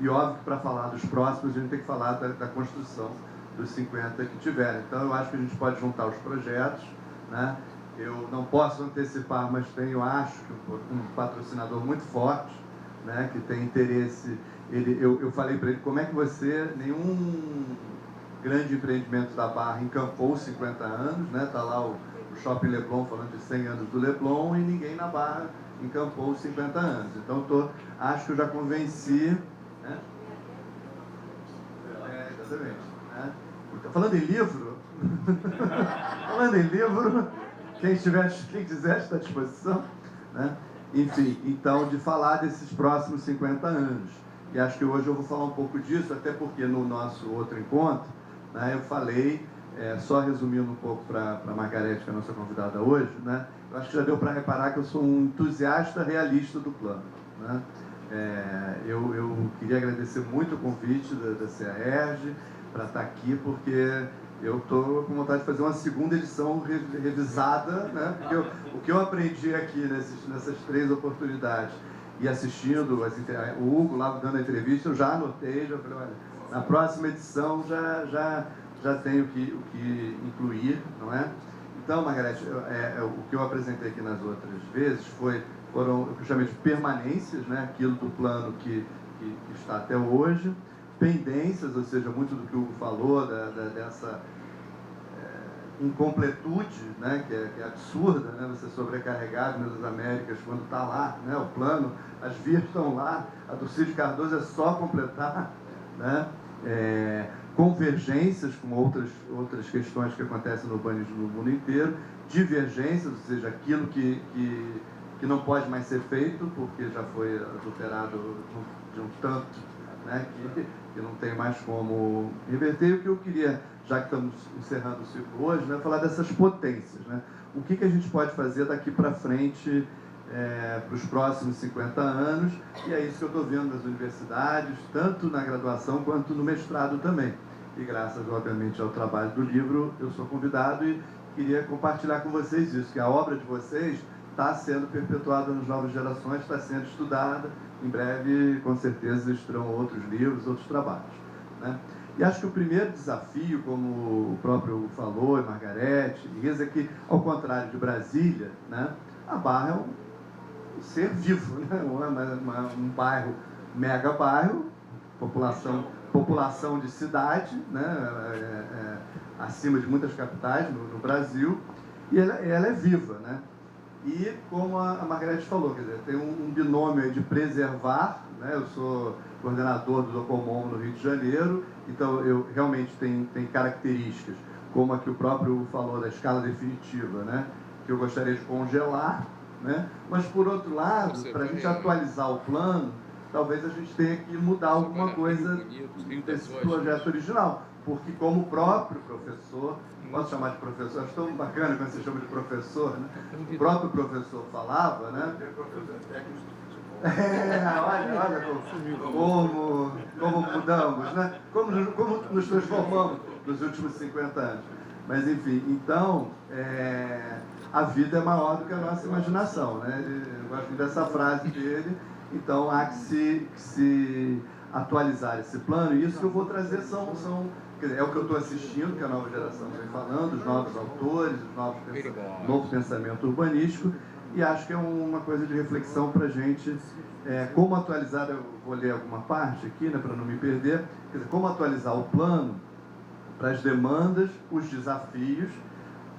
e óbvio que para falar dos próximos a gente tem que falar da construção dos 50 que tiverem. Então eu acho que a gente pode juntar os projetos, né? Eu não posso antecipar, mas tenho, acho que um patrocinador muito forte, né? Que tem interesse. Eu falei para ele, como é que você, nenhum grande empreendimento da Barra encampou 50 anos, né? Está lá o Shopping Leblon falando de 100 anos do Leblon e ninguém na Barra encampou 50 anos. Então acho que eu já convenci, né? Exatamente. Né? Falando em livro, quem quiser está à disposição, né? Enfim, então de falar desses próximos 50 anos. E acho que hoje eu vou falar um pouco disso, até porque no nosso outro encontro, né, eu falei, só resumindo um pouco para a Margarete, que é a nossa convidada hoje, né, eu acho que já deu para reparar que eu sou um entusiasta realista do plano. Né? Eu queria agradecer muito o convite da CAERJ para estar aqui, porque eu estou com vontade de fazer uma segunda edição revisada, né? Porque o que eu aprendi aqui nessas 3 oportunidades e assistindo o Hugo lá dando a entrevista, eu já anotei, já falei, olha, na próxima edição já tenho o que incluir, não é? Então, Margarete, o que eu apresentei aqui nas outras vezes foram o que eu chamei de permanências, né? Aquilo do plano que está até hoje, pendências, ou seja, muito do que o Hugo falou, dessa incompletude, né, que é absurda, né, você sobrecarregar as Américas quando está lá, né, o plano, as vias estão lá, a do Cid Cardoso é só completar, né, convergências com outras questões que acontecem no urbanismo no mundo inteiro, divergências, ou seja, aquilo que não pode mais ser feito porque já foi adulterado de um tanto, né, que não tem mais como reverter. E o que eu queria, já que estamos encerrando o ciclo hoje, né, falar dessas potências. Né? O que a gente pode fazer daqui para frente para os próximos 50 anos, e é isso que eu estou vendo nas universidades, tanto na graduação quanto no mestrado também. E graças, obviamente, ao trabalho do livro, eu sou convidado e queria compartilhar com vocês isso, que a obra de vocês está sendo perpetuada nas novas gerações, está sendo estudada. Em breve, com certeza, existirão outros livros, outros trabalhos, né? E acho que o primeiro desafio, como o próprio Hugo falou, e Margarete, e Isa, é que, ao contrário de Brasília, né, a Barra é um ser vivo, né? Um bairro, mega bairro, população de cidade, né? Acima de muitas capitais no Brasil, e ela é viva, né? E, como a Margarete falou, quer dizer, tem um binômio aí de preservar, né? Eu sou coordenador do Docomom no Rio de Janeiro, então eu realmente tenho características, como a que o próprio Hugo falou da escala definitiva, né? Que eu gostaria de congelar, né? Mas, por outro lado, para a gente atualizar o plano, talvez a gente tenha que mudar alguma coisa desse projeto original, porque, como o próprio professor, posso chamar de professor, acho tão bacana quando você chama de professor, né? O próprio professor falava, né? Olha como mudamos, né? Como nos transformamos nos últimos 50 anos. Mas, enfim, então, a vida é maior do que a nossa imaginação, né? Eu gosto dessa frase dele. Então, há que se atualizar esse plano, e isso que eu vou trazer é o que eu estou assistindo, que a nova geração vem falando, os novos autores, o novo pensamento urbanístico, e acho que é uma coisa de reflexão para a gente, como atualizar, eu vou ler alguma parte aqui, né, para não me perder, quer dizer, como atualizar o plano para as demandas, os desafios,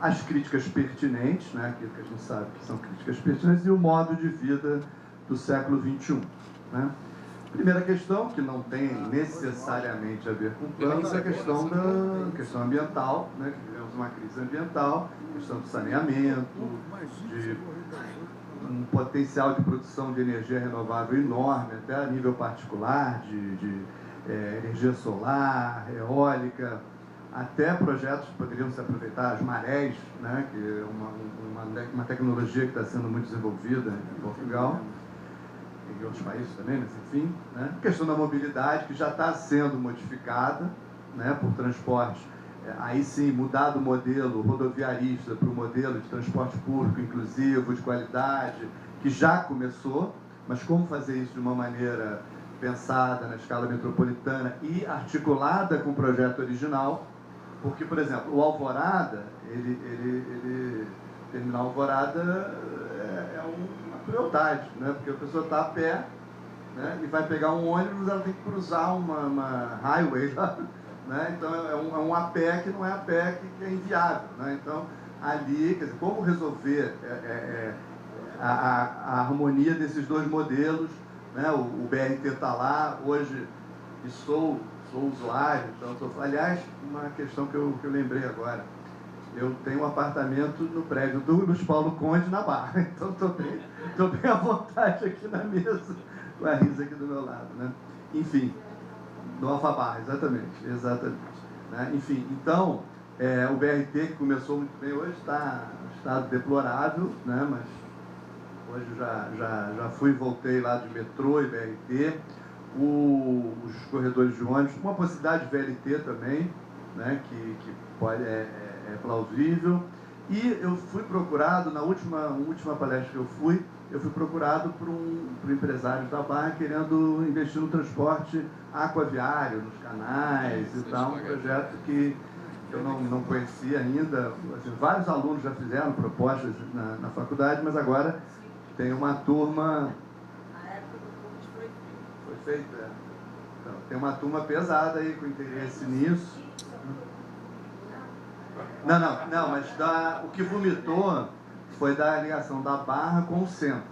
as críticas pertinentes, né, aquilo que a gente sabe que são críticas pertinentes, e o modo de vida do século XXI, né? Primeira questão, que não tem necessariamente a ver com planos, é a questão ambiental, né? Que vivemos uma crise ambiental, questão do saneamento, de um potencial de produção de energia renovável enorme, até a nível particular, de energia solar, eólica, até projetos que poderiam se aproveitar, as marés, né? Que é uma tecnologia que está sendo muito desenvolvida em Portugal, em outros países também, mas enfim, né? A questão da mobilidade, que já está sendo modificada, né, por transporte, aí sim, mudar do modelo rodoviarista para o modelo de transporte público inclusivo, de qualidade, que já começou, mas como fazer isso de uma maneira pensada na escala metropolitana e articulada com o projeto original, porque, por exemplo, o Alvorada, terminar Alvorada é uma crueldade, né? Porque a pessoa está a pé, né, e vai pegar um ônibus, ela tem que cruzar uma highway, né? Então é um a pé que não é a pé que é inviável, né? Então ali, quer dizer, como resolver a harmonia desses dois modelos, né? O BRT está lá, hoje, e sou usuário, então aliás, uma questão que eu lembrei agora. Eu tenho um apartamento no prédio do Luiz Paulo Conde, na Barra. Então, estou bem à vontade aqui na mesa, com a Risa aqui do meu lado, né? Enfim, no Alfabarra, exatamente. Né? Enfim, então, o BRT, que começou muito bem, hoje está em estado deplorável, né? Mas hoje já fui e voltei lá de metrô e BRT, os corredores de ônibus, uma possibilidade de VLT também, né? Que pode... é plausível, e eu fui procurado, na última palestra que eu fui procurado por empresários da Barra querendo investir no transporte aquaviário, nos canais e tal, um projeto que eu não conhecia ainda. Assim, vários alunos já fizeram propostas na faculdade, mas agora tem uma turma... Foi feita? Então, tem uma turma pesada aí com interesse nisso. Não, mas o que vomitou foi da ligação da Barra com o centro.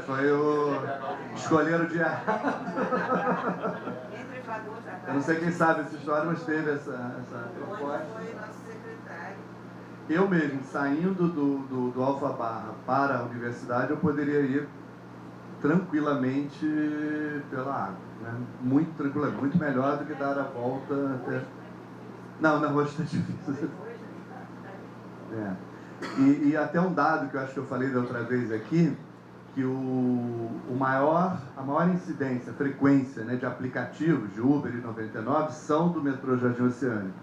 Foi o escolheram o dia. Eu não sei quem sabe essa história, mas teve essa proposta. Eu mesmo, saindo do Alfabarra para a universidade, eu poderia ir tranquilamente pela água, né? Muito tranquilamente, muito melhor do que dar a volta até... Não, na rua está difícil. E até um dado que eu acho que eu falei da outra vez aqui, que a maior incidência, frequência, né, de aplicativos de Uber e 99 são do metrô Jardim Oceânico.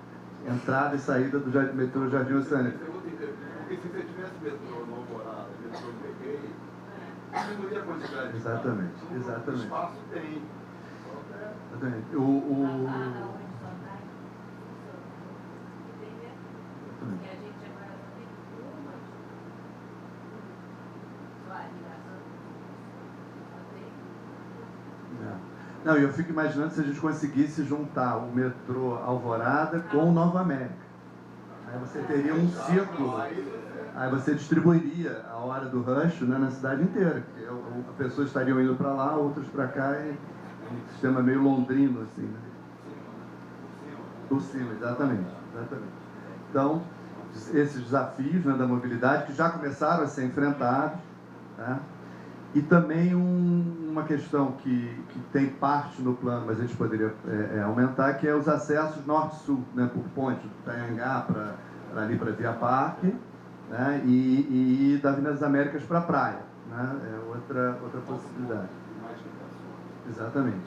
Entrada e saída do metrô Jardim Oceânico. Porque se você tivesse metrô no Alvorada, metrô no Recreio, diminuiria a quantidade de Exatamente. O espaço tem. Exatamente. Não, eu fico imaginando se a gente conseguisse juntar o metrô Alvorada com o Nova América. Aí você teria um círculo, aí você distribuiria a hora do rush, né, na cidade inteira. As pessoas estariam indo para lá, outras para cá, e um sistema meio londrino, assim, né? Por cima, exatamente. Então, esses desafios, né, da mobilidade, que já começaram a ser enfrentados, tá? E também uma questão que tem parte no plano, mas a gente poderia aumentar, que é os acessos norte-sul, né, por ponte do Tanhangá para ali para Via Parque, né, e da Avenida das Américas para a praia, né, é outra possibilidade. Exatamente.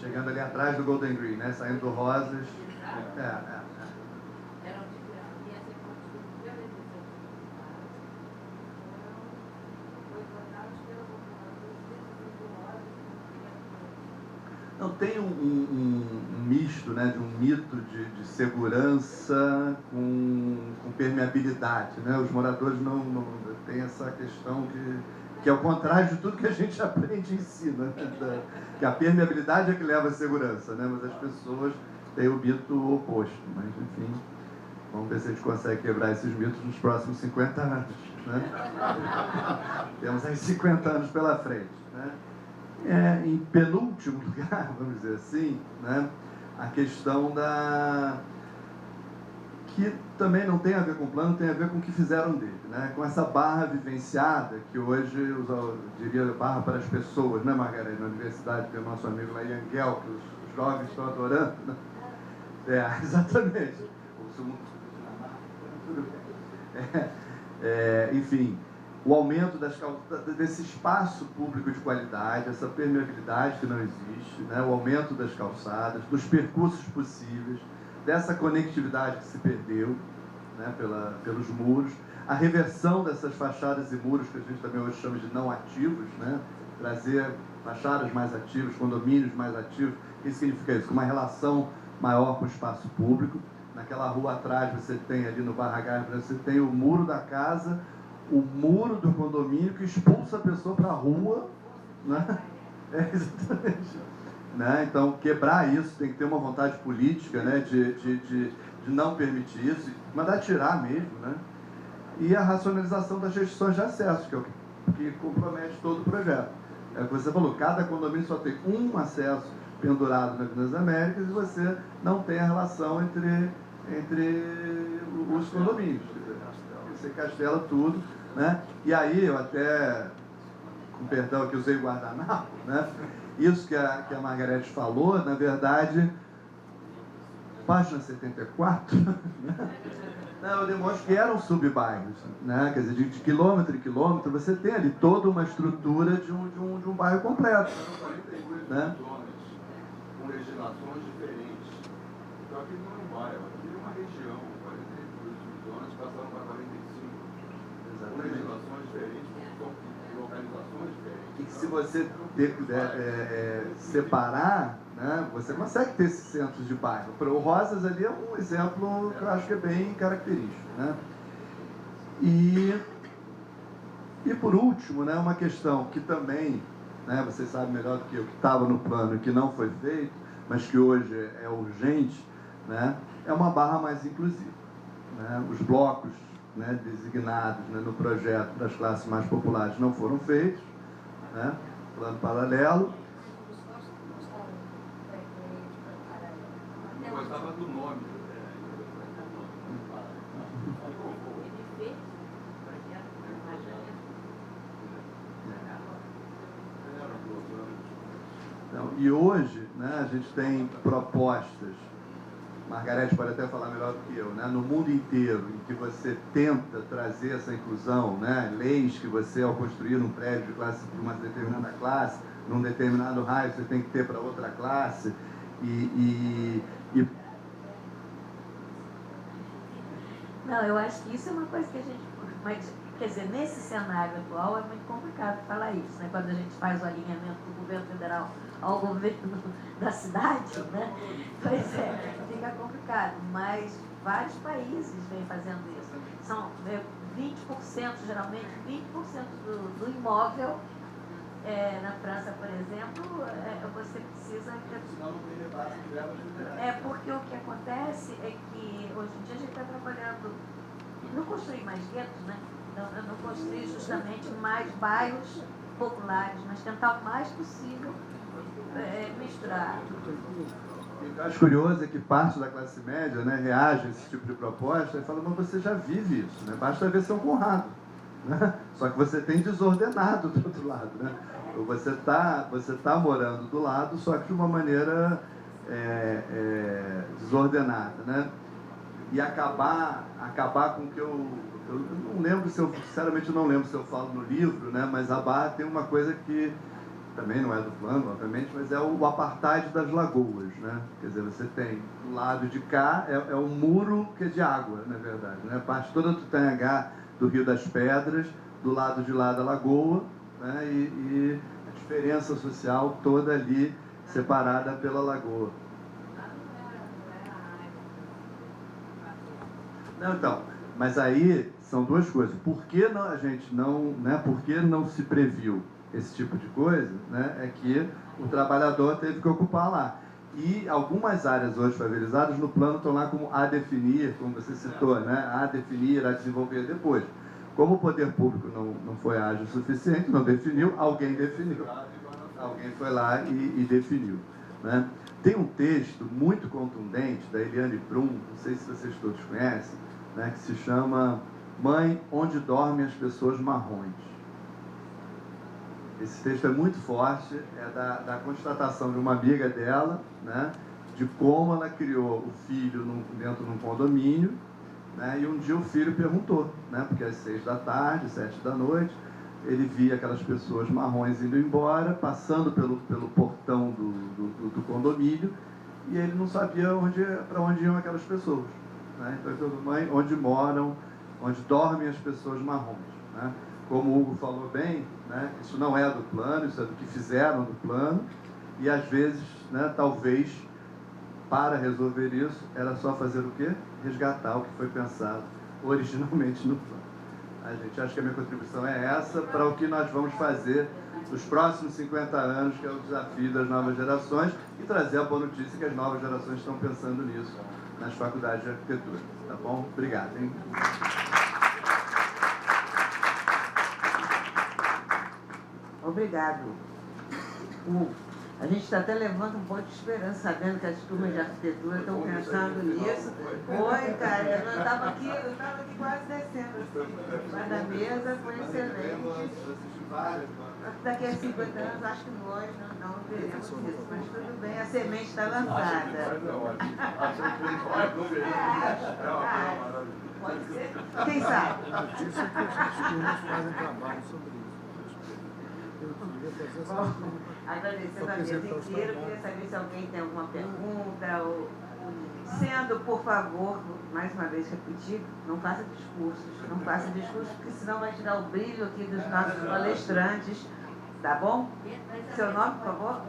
Chegando ali atrás do Golden Green, né? Saindo do Rosas. Não, tem um misto, né, de um mito de segurança com permeabilidade, né? Os moradores não têm essa questão que é o contrário de tudo que a gente aprende e ensina, né? Que a permeabilidade é que leva à segurança, né? Mas as pessoas têm o mito oposto. Mas, enfim, vamos ver se a gente consegue quebrar esses mitos nos próximos 50 anos, né? Temos aí 50 anos pela frente, né? Em penúltimo lugar, vamos dizer assim, né? A questão que também não tem a ver com o plano, tem a ver com o que fizeram dele, né? Com essa barra vivenciada, que hoje, eu diria barra para as pessoas, né, Margarida? Na universidade tem o nosso amigo lá, Yangel, que os jovens estão adorando, né? Exatamente. Enfim, o aumento desse espaço público de qualidade, essa permeabilidade que não existe, né? O aumento das calçadas, dos percursos possíveis, dessa conectividade que se perdeu, né, pelos muros, a reversão dessas fachadas e muros que a gente também hoje chama de não ativos, né, trazer fachadas mais ativas, condomínios mais ativos. O que significa isso? Com uma relação maior com o espaço público. Naquela rua atrás você tem ali no Barra Gás, você tem o muro da casa, o muro do condomínio que expulsa a pessoa para a rua, né? Exatamente. Né? Então, quebrar isso, tem que ter uma vontade política, né, de não permitir isso, mandar tirar mesmo, né? E a racionalização das restrições de acesso, que é o que compromete todo o projeto. É o que você falou, cada condomínio só tem um acesso pendurado na Avenida das Américas e você não tem a relação entre os condomínios. Você castela tudo, né? E aí, eu até, com perdão que usei o guardanapo, né? Isso que a Margarete falou, na verdade, página 74, né? Eu demonstro que eram subbairros, né? Quer dizer, de quilômetro em quilômetro, você tem ali toda uma estrutura de um bairro completo. Né? Com legislações diferentes. Então aqui não é um bairro, aqui é uma região. 42 zonas passaram para 45. Com legislações diferentes, com localizações diferentes. E que se você separar, né, você consegue ter esses centros de bairro. O Rosas ali é um exemplo que eu acho que é bem característico. Né? E por último, né, uma questão que também, né, vocês sabem melhor do que eu, que estava no plano e que não foi feito, mas que hoje é urgente, né, é uma barra mais inclusiva. Né? Os blocos, né, designados, né, no projeto das classes mais populares não foram feitos, né? Plano paralelo. Eu gostava do nome. Então, e hoje, né, a gente tem propostas, Margarete pode até falar melhor do que eu, né, no mundo inteiro, em que você tenta trazer essa inclusão, né, leis que você, ao construir um prédio de classe para uma determinada classe, num determinado raio, você tem que ter para outra classe, Não, eu acho que isso é uma coisa que a gente... Mas, quer dizer, nesse cenário atual é muito complicado falar isso, né? Quando a gente faz o alinhamento do governo federal ao governo da cidade, né? Pois é, fica complicado. Mas vários países vêm fazendo isso. São 20%, geralmente 20% do imóvel. Na França, por exemplo, você precisa... Porque o que acontece é que hoje em dia a gente está trabalhando, não construir mais guetos, né? Não construir justamente mais bairros populares, mas tentar o mais possível misturar. O que eu acho curioso é que parte da classe média, né, reage a esse tipo de proposta e fala, mas você já vive isso, né? Basta ver São Conrado, né? Só que você tem desordenado do outro lado, né? Você tá morando do lado, só que de uma maneira desordenada, né? E acabar com o que eu não lembro se eu, sinceramente, não lembro se eu falo no livro, né? Mas a Barra tem uma coisa que também não é do plano, obviamente, mas é o apartheid das lagoas, né? Quer dizer, você tem do lado de cá é um muro que é de água, na verdade, né? A parte toda do Tanhangá, do Rio das Pedras, do lado de lá da lagoa, né? E a diferença social toda ali separada pela lagoa. Não, então, mas aí são duas coisas. Por que a gente não, né? Por que não se previu esse tipo de coisa, né? É que o trabalhador teve que ocupar lá. E algumas áreas hoje favelizadas no plano estão lá como a definir, como você citou, né? A definir, a desenvolver depois. Como o poder público não foi ágil o suficiente, não definiu, alguém definiu. Alguém foi lá e definiu, né? Tem um texto muito contundente da Eliane Brum, não sei se vocês todos conhecem, né, que se chama Mãe, Onde Dormem as Pessoas Marrons. Esse texto é muito forte, é da constatação de uma amiga dela, né, de como ela criou o filho dentro de um condomínio, né, e um dia o filho perguntou, né, porque às 6 da tarde, 7 da noite, ele via aquelas pessoas marrons indo embora, passando pelo portão do condomínio, e ele não sabia para onde iam aquelas pessoas, né? Então ele perguntou, mãe, onde moram, onde dormem as pessoas marrons, né? Como o Hugo falou bem, né, isso não é do plano, isso é do que fizeram do plano, e às vezes, né, talvez, para resolver isso, era só fazer o quê? Resgatar o que foi pensado originalmente no plano. A gente acha que a minha contribuição é essa para o que nós vamos fazer nos próximos 50 anos, que é o desafio das novas gerações, e trazer a boa notícia que as novas gerações estão pensando nisso nas faculdades de arquitetura. Tá bom? Obrigado, hein? Obrigado. A gente está até levando um pouco de esperança, sabendo que as turmas de arquitetura estão pensando nisso. Oi, cara, eu estava aqui quase descendo assim. Mas a mesa foi excelente. Daqui a 50 anos, acho que nós não veremos isso, mas tudo bem, a semente está lançada. Pode ser? Quem sabe? Agradecendo a mesa inteira, queria saber se alguém tem alguma pergunta. Sendo, por favor, mais uma vez repetir, não faça discursos, porque senão vai tirar o brilho aqui dos nossos palestrantes, tá bom? Seu nome, por favor?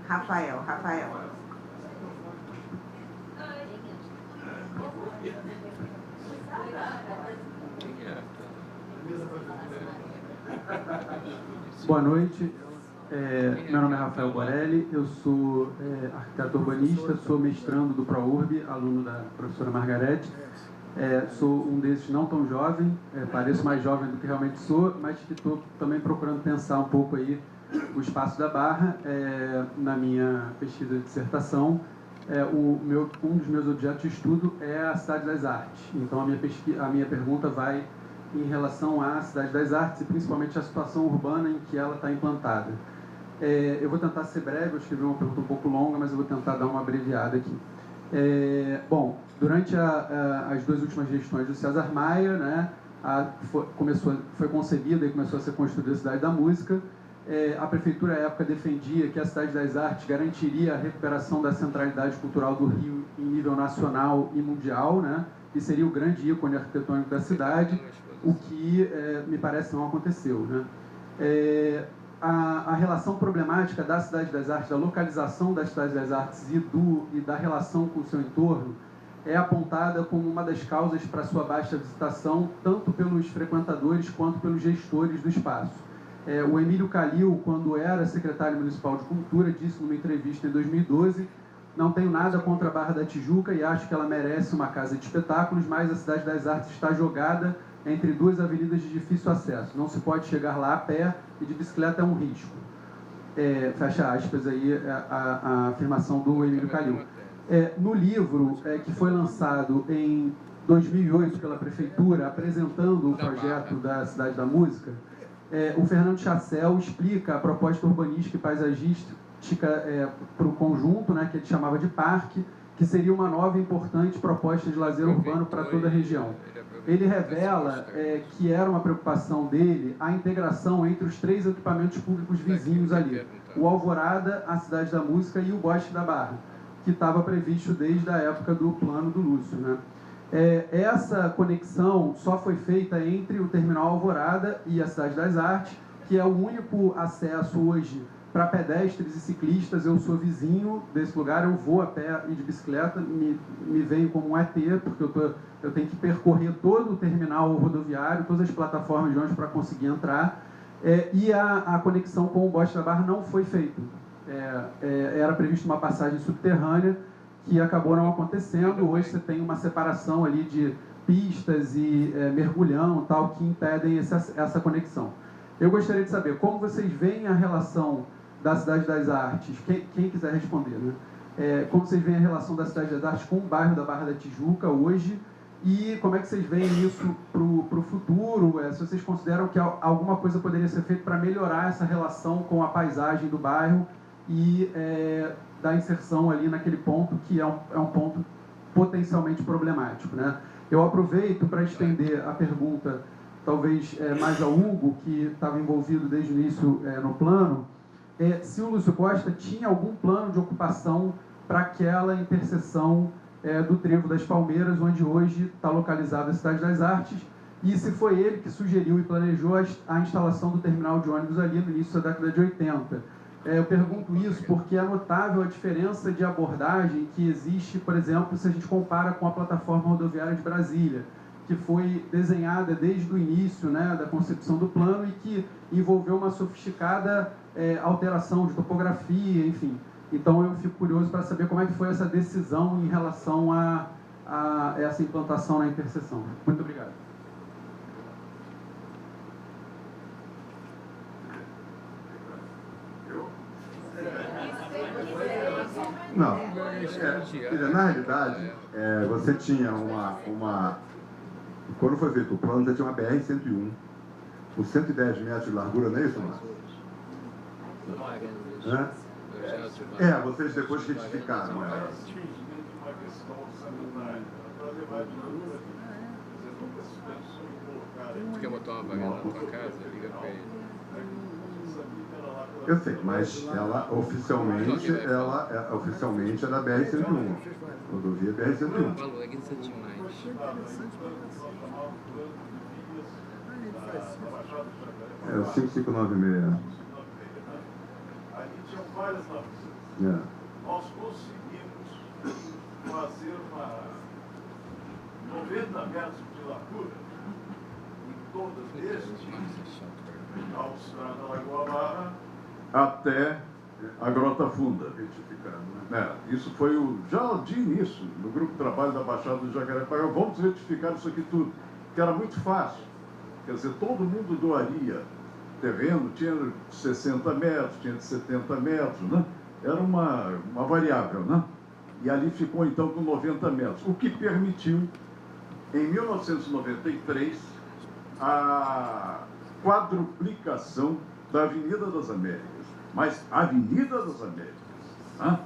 Rafael. Boa noite, meu nome é Rafael Borelli, eu sou arquiteto urbanista, sou mestrando do ProURB, aluno da professora Margarete. Sou um desses não tão jovem, pareço mais jovem do que realmente sou, mas que estou também procurando pensar um pouco aí o espaço da Barra. Na minha pesquisa de dissertação, um dos meus objetos de estudo é a Cidade das Artes. Então a minha pergunta vai em relação à Cidade das Artes e principalmente à situação urbana em que ela está implantada. Eu vou tentar ser breve, eu escrevi uma pergunta um pouco longa, mas eu vou tentar dar uma abreviada aqui. Bom, durante as 2 últimas gestões do César Maia, né, foi concebida e começou a ser construída a Cidade da Música. A prefeitura, à época, defendia que a Cidade das Artes garantiria a recuperação da centralidade cultural do Rio em nível nacional e mundial, né, e seria o grande ícone arquitetônico da cidade, o que me parece não aconteceu, né. A relação problemática da Cidade das Artes, da localização da Cidade das Artes e da relação com o seu entorno é apontada como uma das causas para sua baixa visitação, tanto pelos frequentadores quanto pelos gestores do espaço. O Emílio Calil, quando era secretário municipal de Cultura, disse numa entrevista em 2012: "Não tenho nada contra a Barra da Tijuca e acho que ela merece uma casa de espetáculos, mas a Cidade das Artes está jogada entre 2 avenidas de difícil acesso. Não se pode chegar lá a pé e de bicicleta é um risco." Fecha aspas aí a afirmação do Emílio Calil. No livro que foi lançado em 2008 pela Prefeitura, apresentando o projeto da Cidade da Música, o Fernando Chassel explica a proposta urbanística e paisagística para o conjunto, né, que ele chamava de parque, que seria uma nova e importante proposta de lazer urbano para toda a região. Ele revela que era uma preocupação dele a integração entre os 3 equipamentos públicos vizinhos ali: o Alvorada, a Cidade da Música e o Bosque da Barra, que estava previsto desde a época do plano do Lúcio, né? Essa conexão só foi feita entre o Terminal Alvorada e a Cidade das Artes, que é o único acesso hoje para pedestres e ciclistas. Eu sou vizinho desse lugar, eu vou a pé e de bicicleta, me venho como um ET, porque eu tenho que percorrer todo o terminal rodoviário, todas as plataformas de ônibus para conseguir entrar, e a conexão com o Bosque da Barra não foi feita. Era prevista uma passagem subterrânea, que acabou não acontecendo. Hoje você tem uma separação ali de pistas e mergulhão, tal, que impedem essa conexão. Eu gostaria de saber como vocês veem a relação da Cidade das Artes, quem quiser responder, né? Como vocês veem a relação da Cidade das Artes com o bairro da Barra da Tijuca hoje, e como é que vocês veem isso para o futuro, se vocês consideram que alguma coisa poderia ser feita para melhorar essa relação com a paisagem do bairro e da inserção ali naquele ponto que é um ponto potencialmente problemático, né? Eu aproveito para estender a pergunta, talvez mais ao Hugo, que estava envolvido desde o início no plano, se o Lúcio Costa tinha algum plano de ocupação para aquela interseção do Trevo das Palmeiras, onde hoje está localizada a Cidade das Artes, e se foi ele que sugeriu e planejou a instalação do terminal de ônibus ali no início da década de 80. Eu pergunto isso porque é notável a diferença de abordagem que existe, por exemplo, se a gente compara com a plataforma rodoviária de Brasília, que foi desenhada desde o início, né, da concepção do plano e que envolveu uma sofisticada alteração de topografia, enfim. Então eu fico curioso para saber como é que foi essa decisão em relação a essa implantação na interseção. Muito obrigado. Não, na realidade, você tinha uma... Quando foi feito o plano, você tinha uma BR-101, com 110 metros de largura, não é isso, Márcio? Vocês depois retificaram ela. Tu quer botar uma vaga na tua casa? Liga pra ele. Eu sei, mas ela oficialmente é da BR-101. Rodovia BR-101. O valor é que isso é demais. É o 5596. Ali tinham várias lacunas. Nós conseguimos fazer 90 metros de largura em todas estes, da Lagoa Barra até a Grota Funda. Isso foi já de início, no grupo de trabalho da Baixada do Jacarepaguá. Vamos retificar isso aqui tudo, que era muito fácil. Quer dizer, todo mundo doaria terreno, tinha de 60 metros, tinha de 70 metros, né? Era uma variável, né? E ali ficou então com 90 metros, o que permitiu, em 1993, a quadruplicação da Avenida das Américas. mas Avenida das Américas. Né?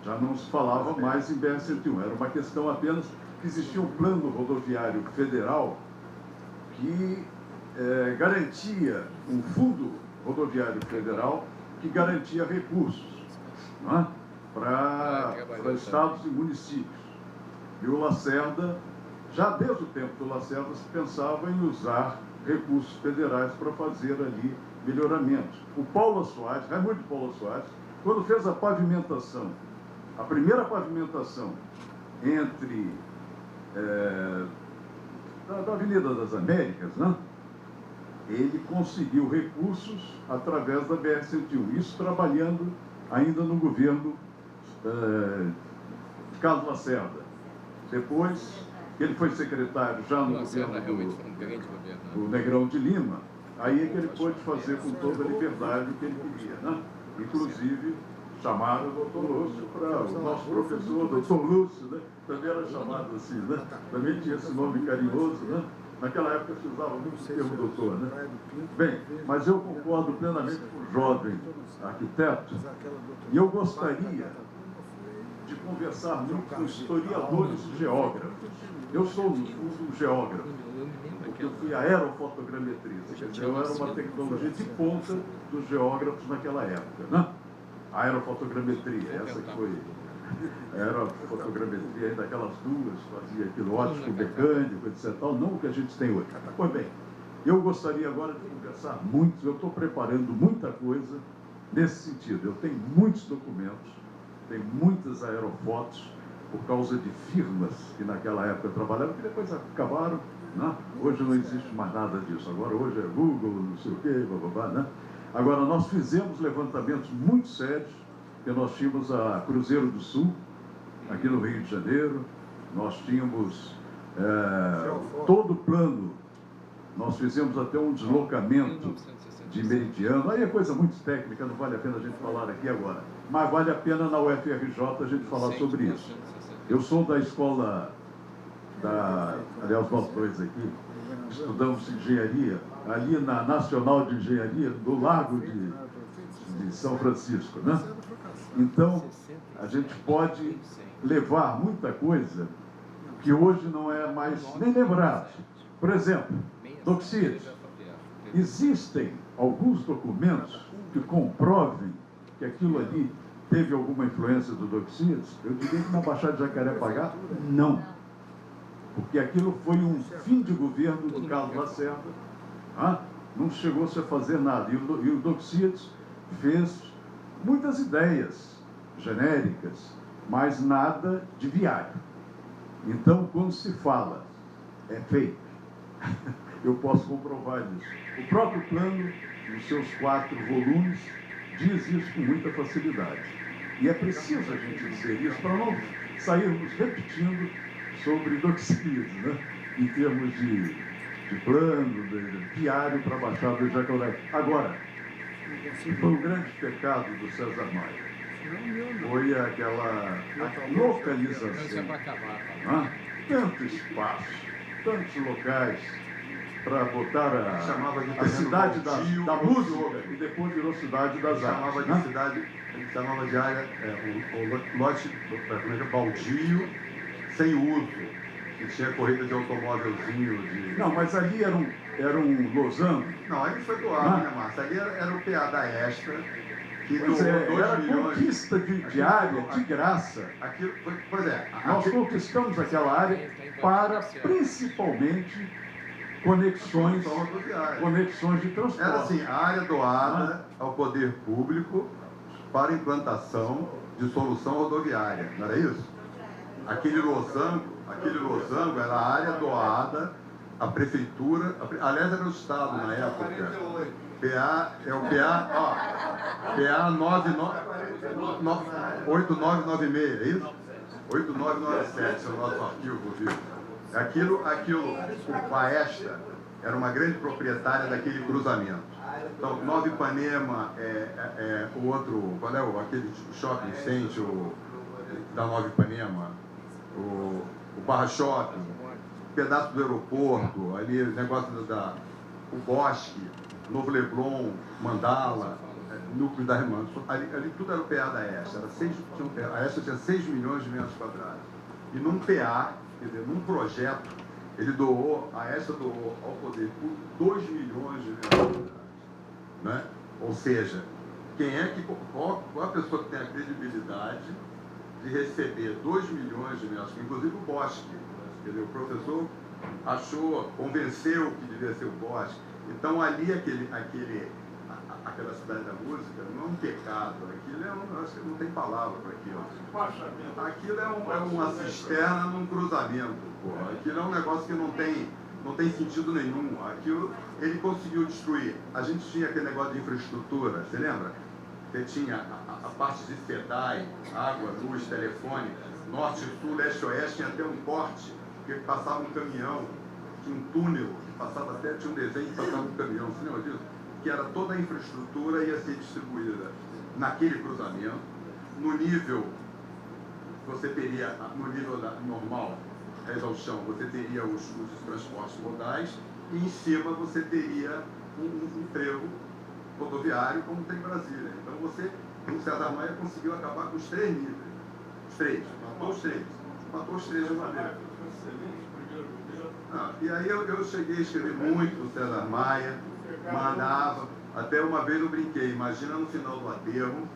Já não se falava mais em BR-101, era uma questão apenas que existia um plano rodoviário federal que garantia um fundo rodoviário federal que garantia recursos, né, para estados e municípios. E o Lacerda, já desde o tempo do Lacerda, se pensava em usar recursos federais para fazer ali melhoramentos. O Paulo Soares, Raimundo Paulo Soares, quando fez a pavimentação, a primeira pavimentação entre da Avenida das Américas, né? Ele conseguiu recursos através da BR-101, isso trabalhando ainda no governo de Carlos Lacerda. Depois, ele foi secretário já no governo do Negrão de Lima, aí é que ele pôde fazer com toda a liberdade o que ele queria, né? Inclusive, chamaram o doutor Lúcio para o nosso professor, doutor Lúcio, né? Também era chamado assim, né? Também tinha esse nome carinhoso, né? Naquela época se usava muito o termo doutor, né? Bem, mas eu concordo plenamente com o jovem arquiteto e eu gostaria de conversar muito com historiadores e geógrafos. Eu sou, no fundo, um geógrafo, porque eu fui aerofotogrametrista, quer dizer, eu era uma tecnologia de ponta dos geógrafos naquela época, né? A aerofotogrametria, essa que foi a aerofotogrametria, ainda aquelas duas, fazia aquilo ótico, mecânico, etc. Não o que a gente tem hoje. Pois bem, eu gostaria agora de conversar muito, eu estou preparando muita coisa nesse sentido. Eu tenho muitos documentos, tenho muitas aerofotos, por causa de firmas que naquela época trabalhavam, que depois acabaram, né? Hoje não existe mais nada disso. Agora hoje é Google, não sei o quê, blá, blá, blá, né? Agora, nós fizemos levantamentos muito sérios, que nós tínhamos a Cruzeiro do Sul, aqui no Rio de Janeiro, nós tínhamos todo o plano, nós fizemos até um deslocamento de meridiano, aí é coisa muito técnica, não vale a pena a gente falar aqui agora, mas vale a pena na UFRJ a gente falar sobre isso. Eu sou da escola, aliás, nós dois aqui, estudamos engenharia, ali na Nacional de Engenharia, do Largo de São Francisco, né? Então, a gente pode levar muita coisa que hoje não é mais nem lembrado. Por exemplo, Doxides. Existem alguns documentos que comprovem que aquilo ali teve alguma influência do Doxides? Eu diria que na Baixada de Jacarepaguá, não. Porque aquilo foi um fim de governo do Carlos Lacerda, não chegou-se a fazer nada. E o Doxides fez muitas ideias genéricas, mas nada de viário. Então, quando se fala, é fake. Eu posso comprovar isso. O próprio plano, nos seus 4 volumes, diz isso com muita facilidade. E é preciso a gente dizer isso para não sairmos repetindo sobre Doxides, né? Em termos de plano, de viário para a Baixada de Jacarepaguá. Agora, foi um grande pecado do César Maia. Foi aquela localização. Tanto espaço, tantos locais para botar a cidade da música e depois virou cidade das artes. Ele chamava de área, o lote baldio, sem uso. Que tinha corrida de automóvelzinho de... Não, mas ali era um losango. Não, ali foi doado, né, Márcio? Ali era o PA da Extra, que doou 2 era milhões. Conquista de área, de graça. Aquilo, pois é. Nós conquistamos aquela área para, principalmente, conexões de transporte. Era assim, a área doada ao poder público para implantação de solução rodoviária, não era isso? Aquele losango era a área doada à prefeitura, aliás era o Estado na época. PA, é o PA, PA 8996, é isso? 8997, é o nosso arquivo, viu? Aquilo, o Baesta era uma grande proprietária daquele cruzamento. Então, Nova Ipanema o outro, qual é aquele shopping center da Nova Ipanema? O Barra Shopping, pedaço do aeroporto, ali o negócio o Bosque, Novo Leblon, Mandala, núcleo da Remanso. Ali tudo era o PA da ESA. A ESA tinha 6 milhões de metros quadrados. E num PA, quer dizer, num projeto, a ESA doou ao Poder Público 2 milhões de metros quadrados. Né? Ou seja, qual a pessoa que tem a credibilidade de receber 2 milhões de metros, inclusive o Bosque. Quer dizer, o professor convenceu que devia ser o Bosque. Então, ali, aquela cidade da música não é um pecado, aquilo acho que não tem palavra para aquilo. Aquilo é uma cisterna num cruzamento, porra. Aquilo é um negócio que não tem sentido nenhum. Aquilo ele conseguiu destruir. A gente tinha aquele negócio de infraestrutura, você lembra? Você tinha a parte de SEDAI, água, luz, telefone, norte, sul, leste, oeste, tinha até um corte, que passava um caminhão, tinha um túnel, tinha um desenho que passava um caminhão, você lembra disso? Que era toda a infraestrutura ia ser distribuída naquele cruzamento. No nível, você teria, no nível normal, ao chão, você teria os transportes modais e em cima você teria um trevo rodoviário como tem em Brasília. Então o César Maia conseguiu acabar com os 3 níveis. Matou os três de uma vez. E aí eu cheguei a escrever muito no César Maia, mandava, até uma vez eu brinquei, imagina no final do aterro,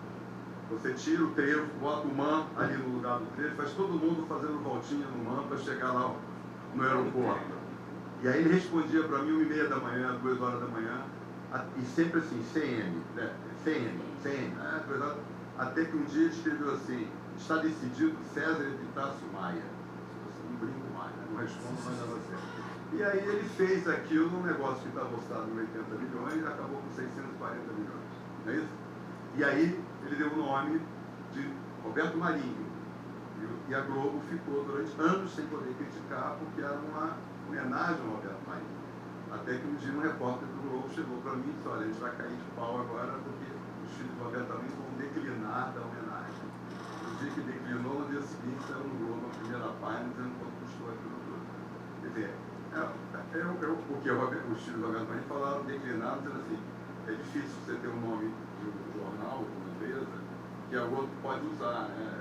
você tira o trevo, bota o MAN ali no lugar do trevo, faz todo mundo fazendo voltinha no MAN para chegar lá no aeroporto. E aí ele respondia para mim 1h30 da manhã, 2 horas da manhã, e sempre assim, CM, até que um dia ele escreveu assim, está decidido César Epitácio Maia. Não brinco mais, não respondo mais a você. E aí ele fez aquilo num negócio que estava orçado em 80 milhões e acabou com 640 milhões. Não é isso? E aí ele deu o nome de Roberto Marinho. E a Globo ficou durante anos sem poder criticar, porque era uma homenagem ao Roberto Marinho. Até que um dia um repórter do Globo chegou para mim e disse, olha, a gente vai cair de pau agora porque os filhos do Roberto Marinho vão declinar da homenagem. No dia que declinou, no dia seguinte saiu no Globo, a primeira página, dizendo quanto custou aquilo tudo. Quer dizer, porque os filhos do Roberto Marinho falaram declinar, dizendo assim, é difícil você ter um nome de um jornal, de uma empresa, que o outro pode usar, né?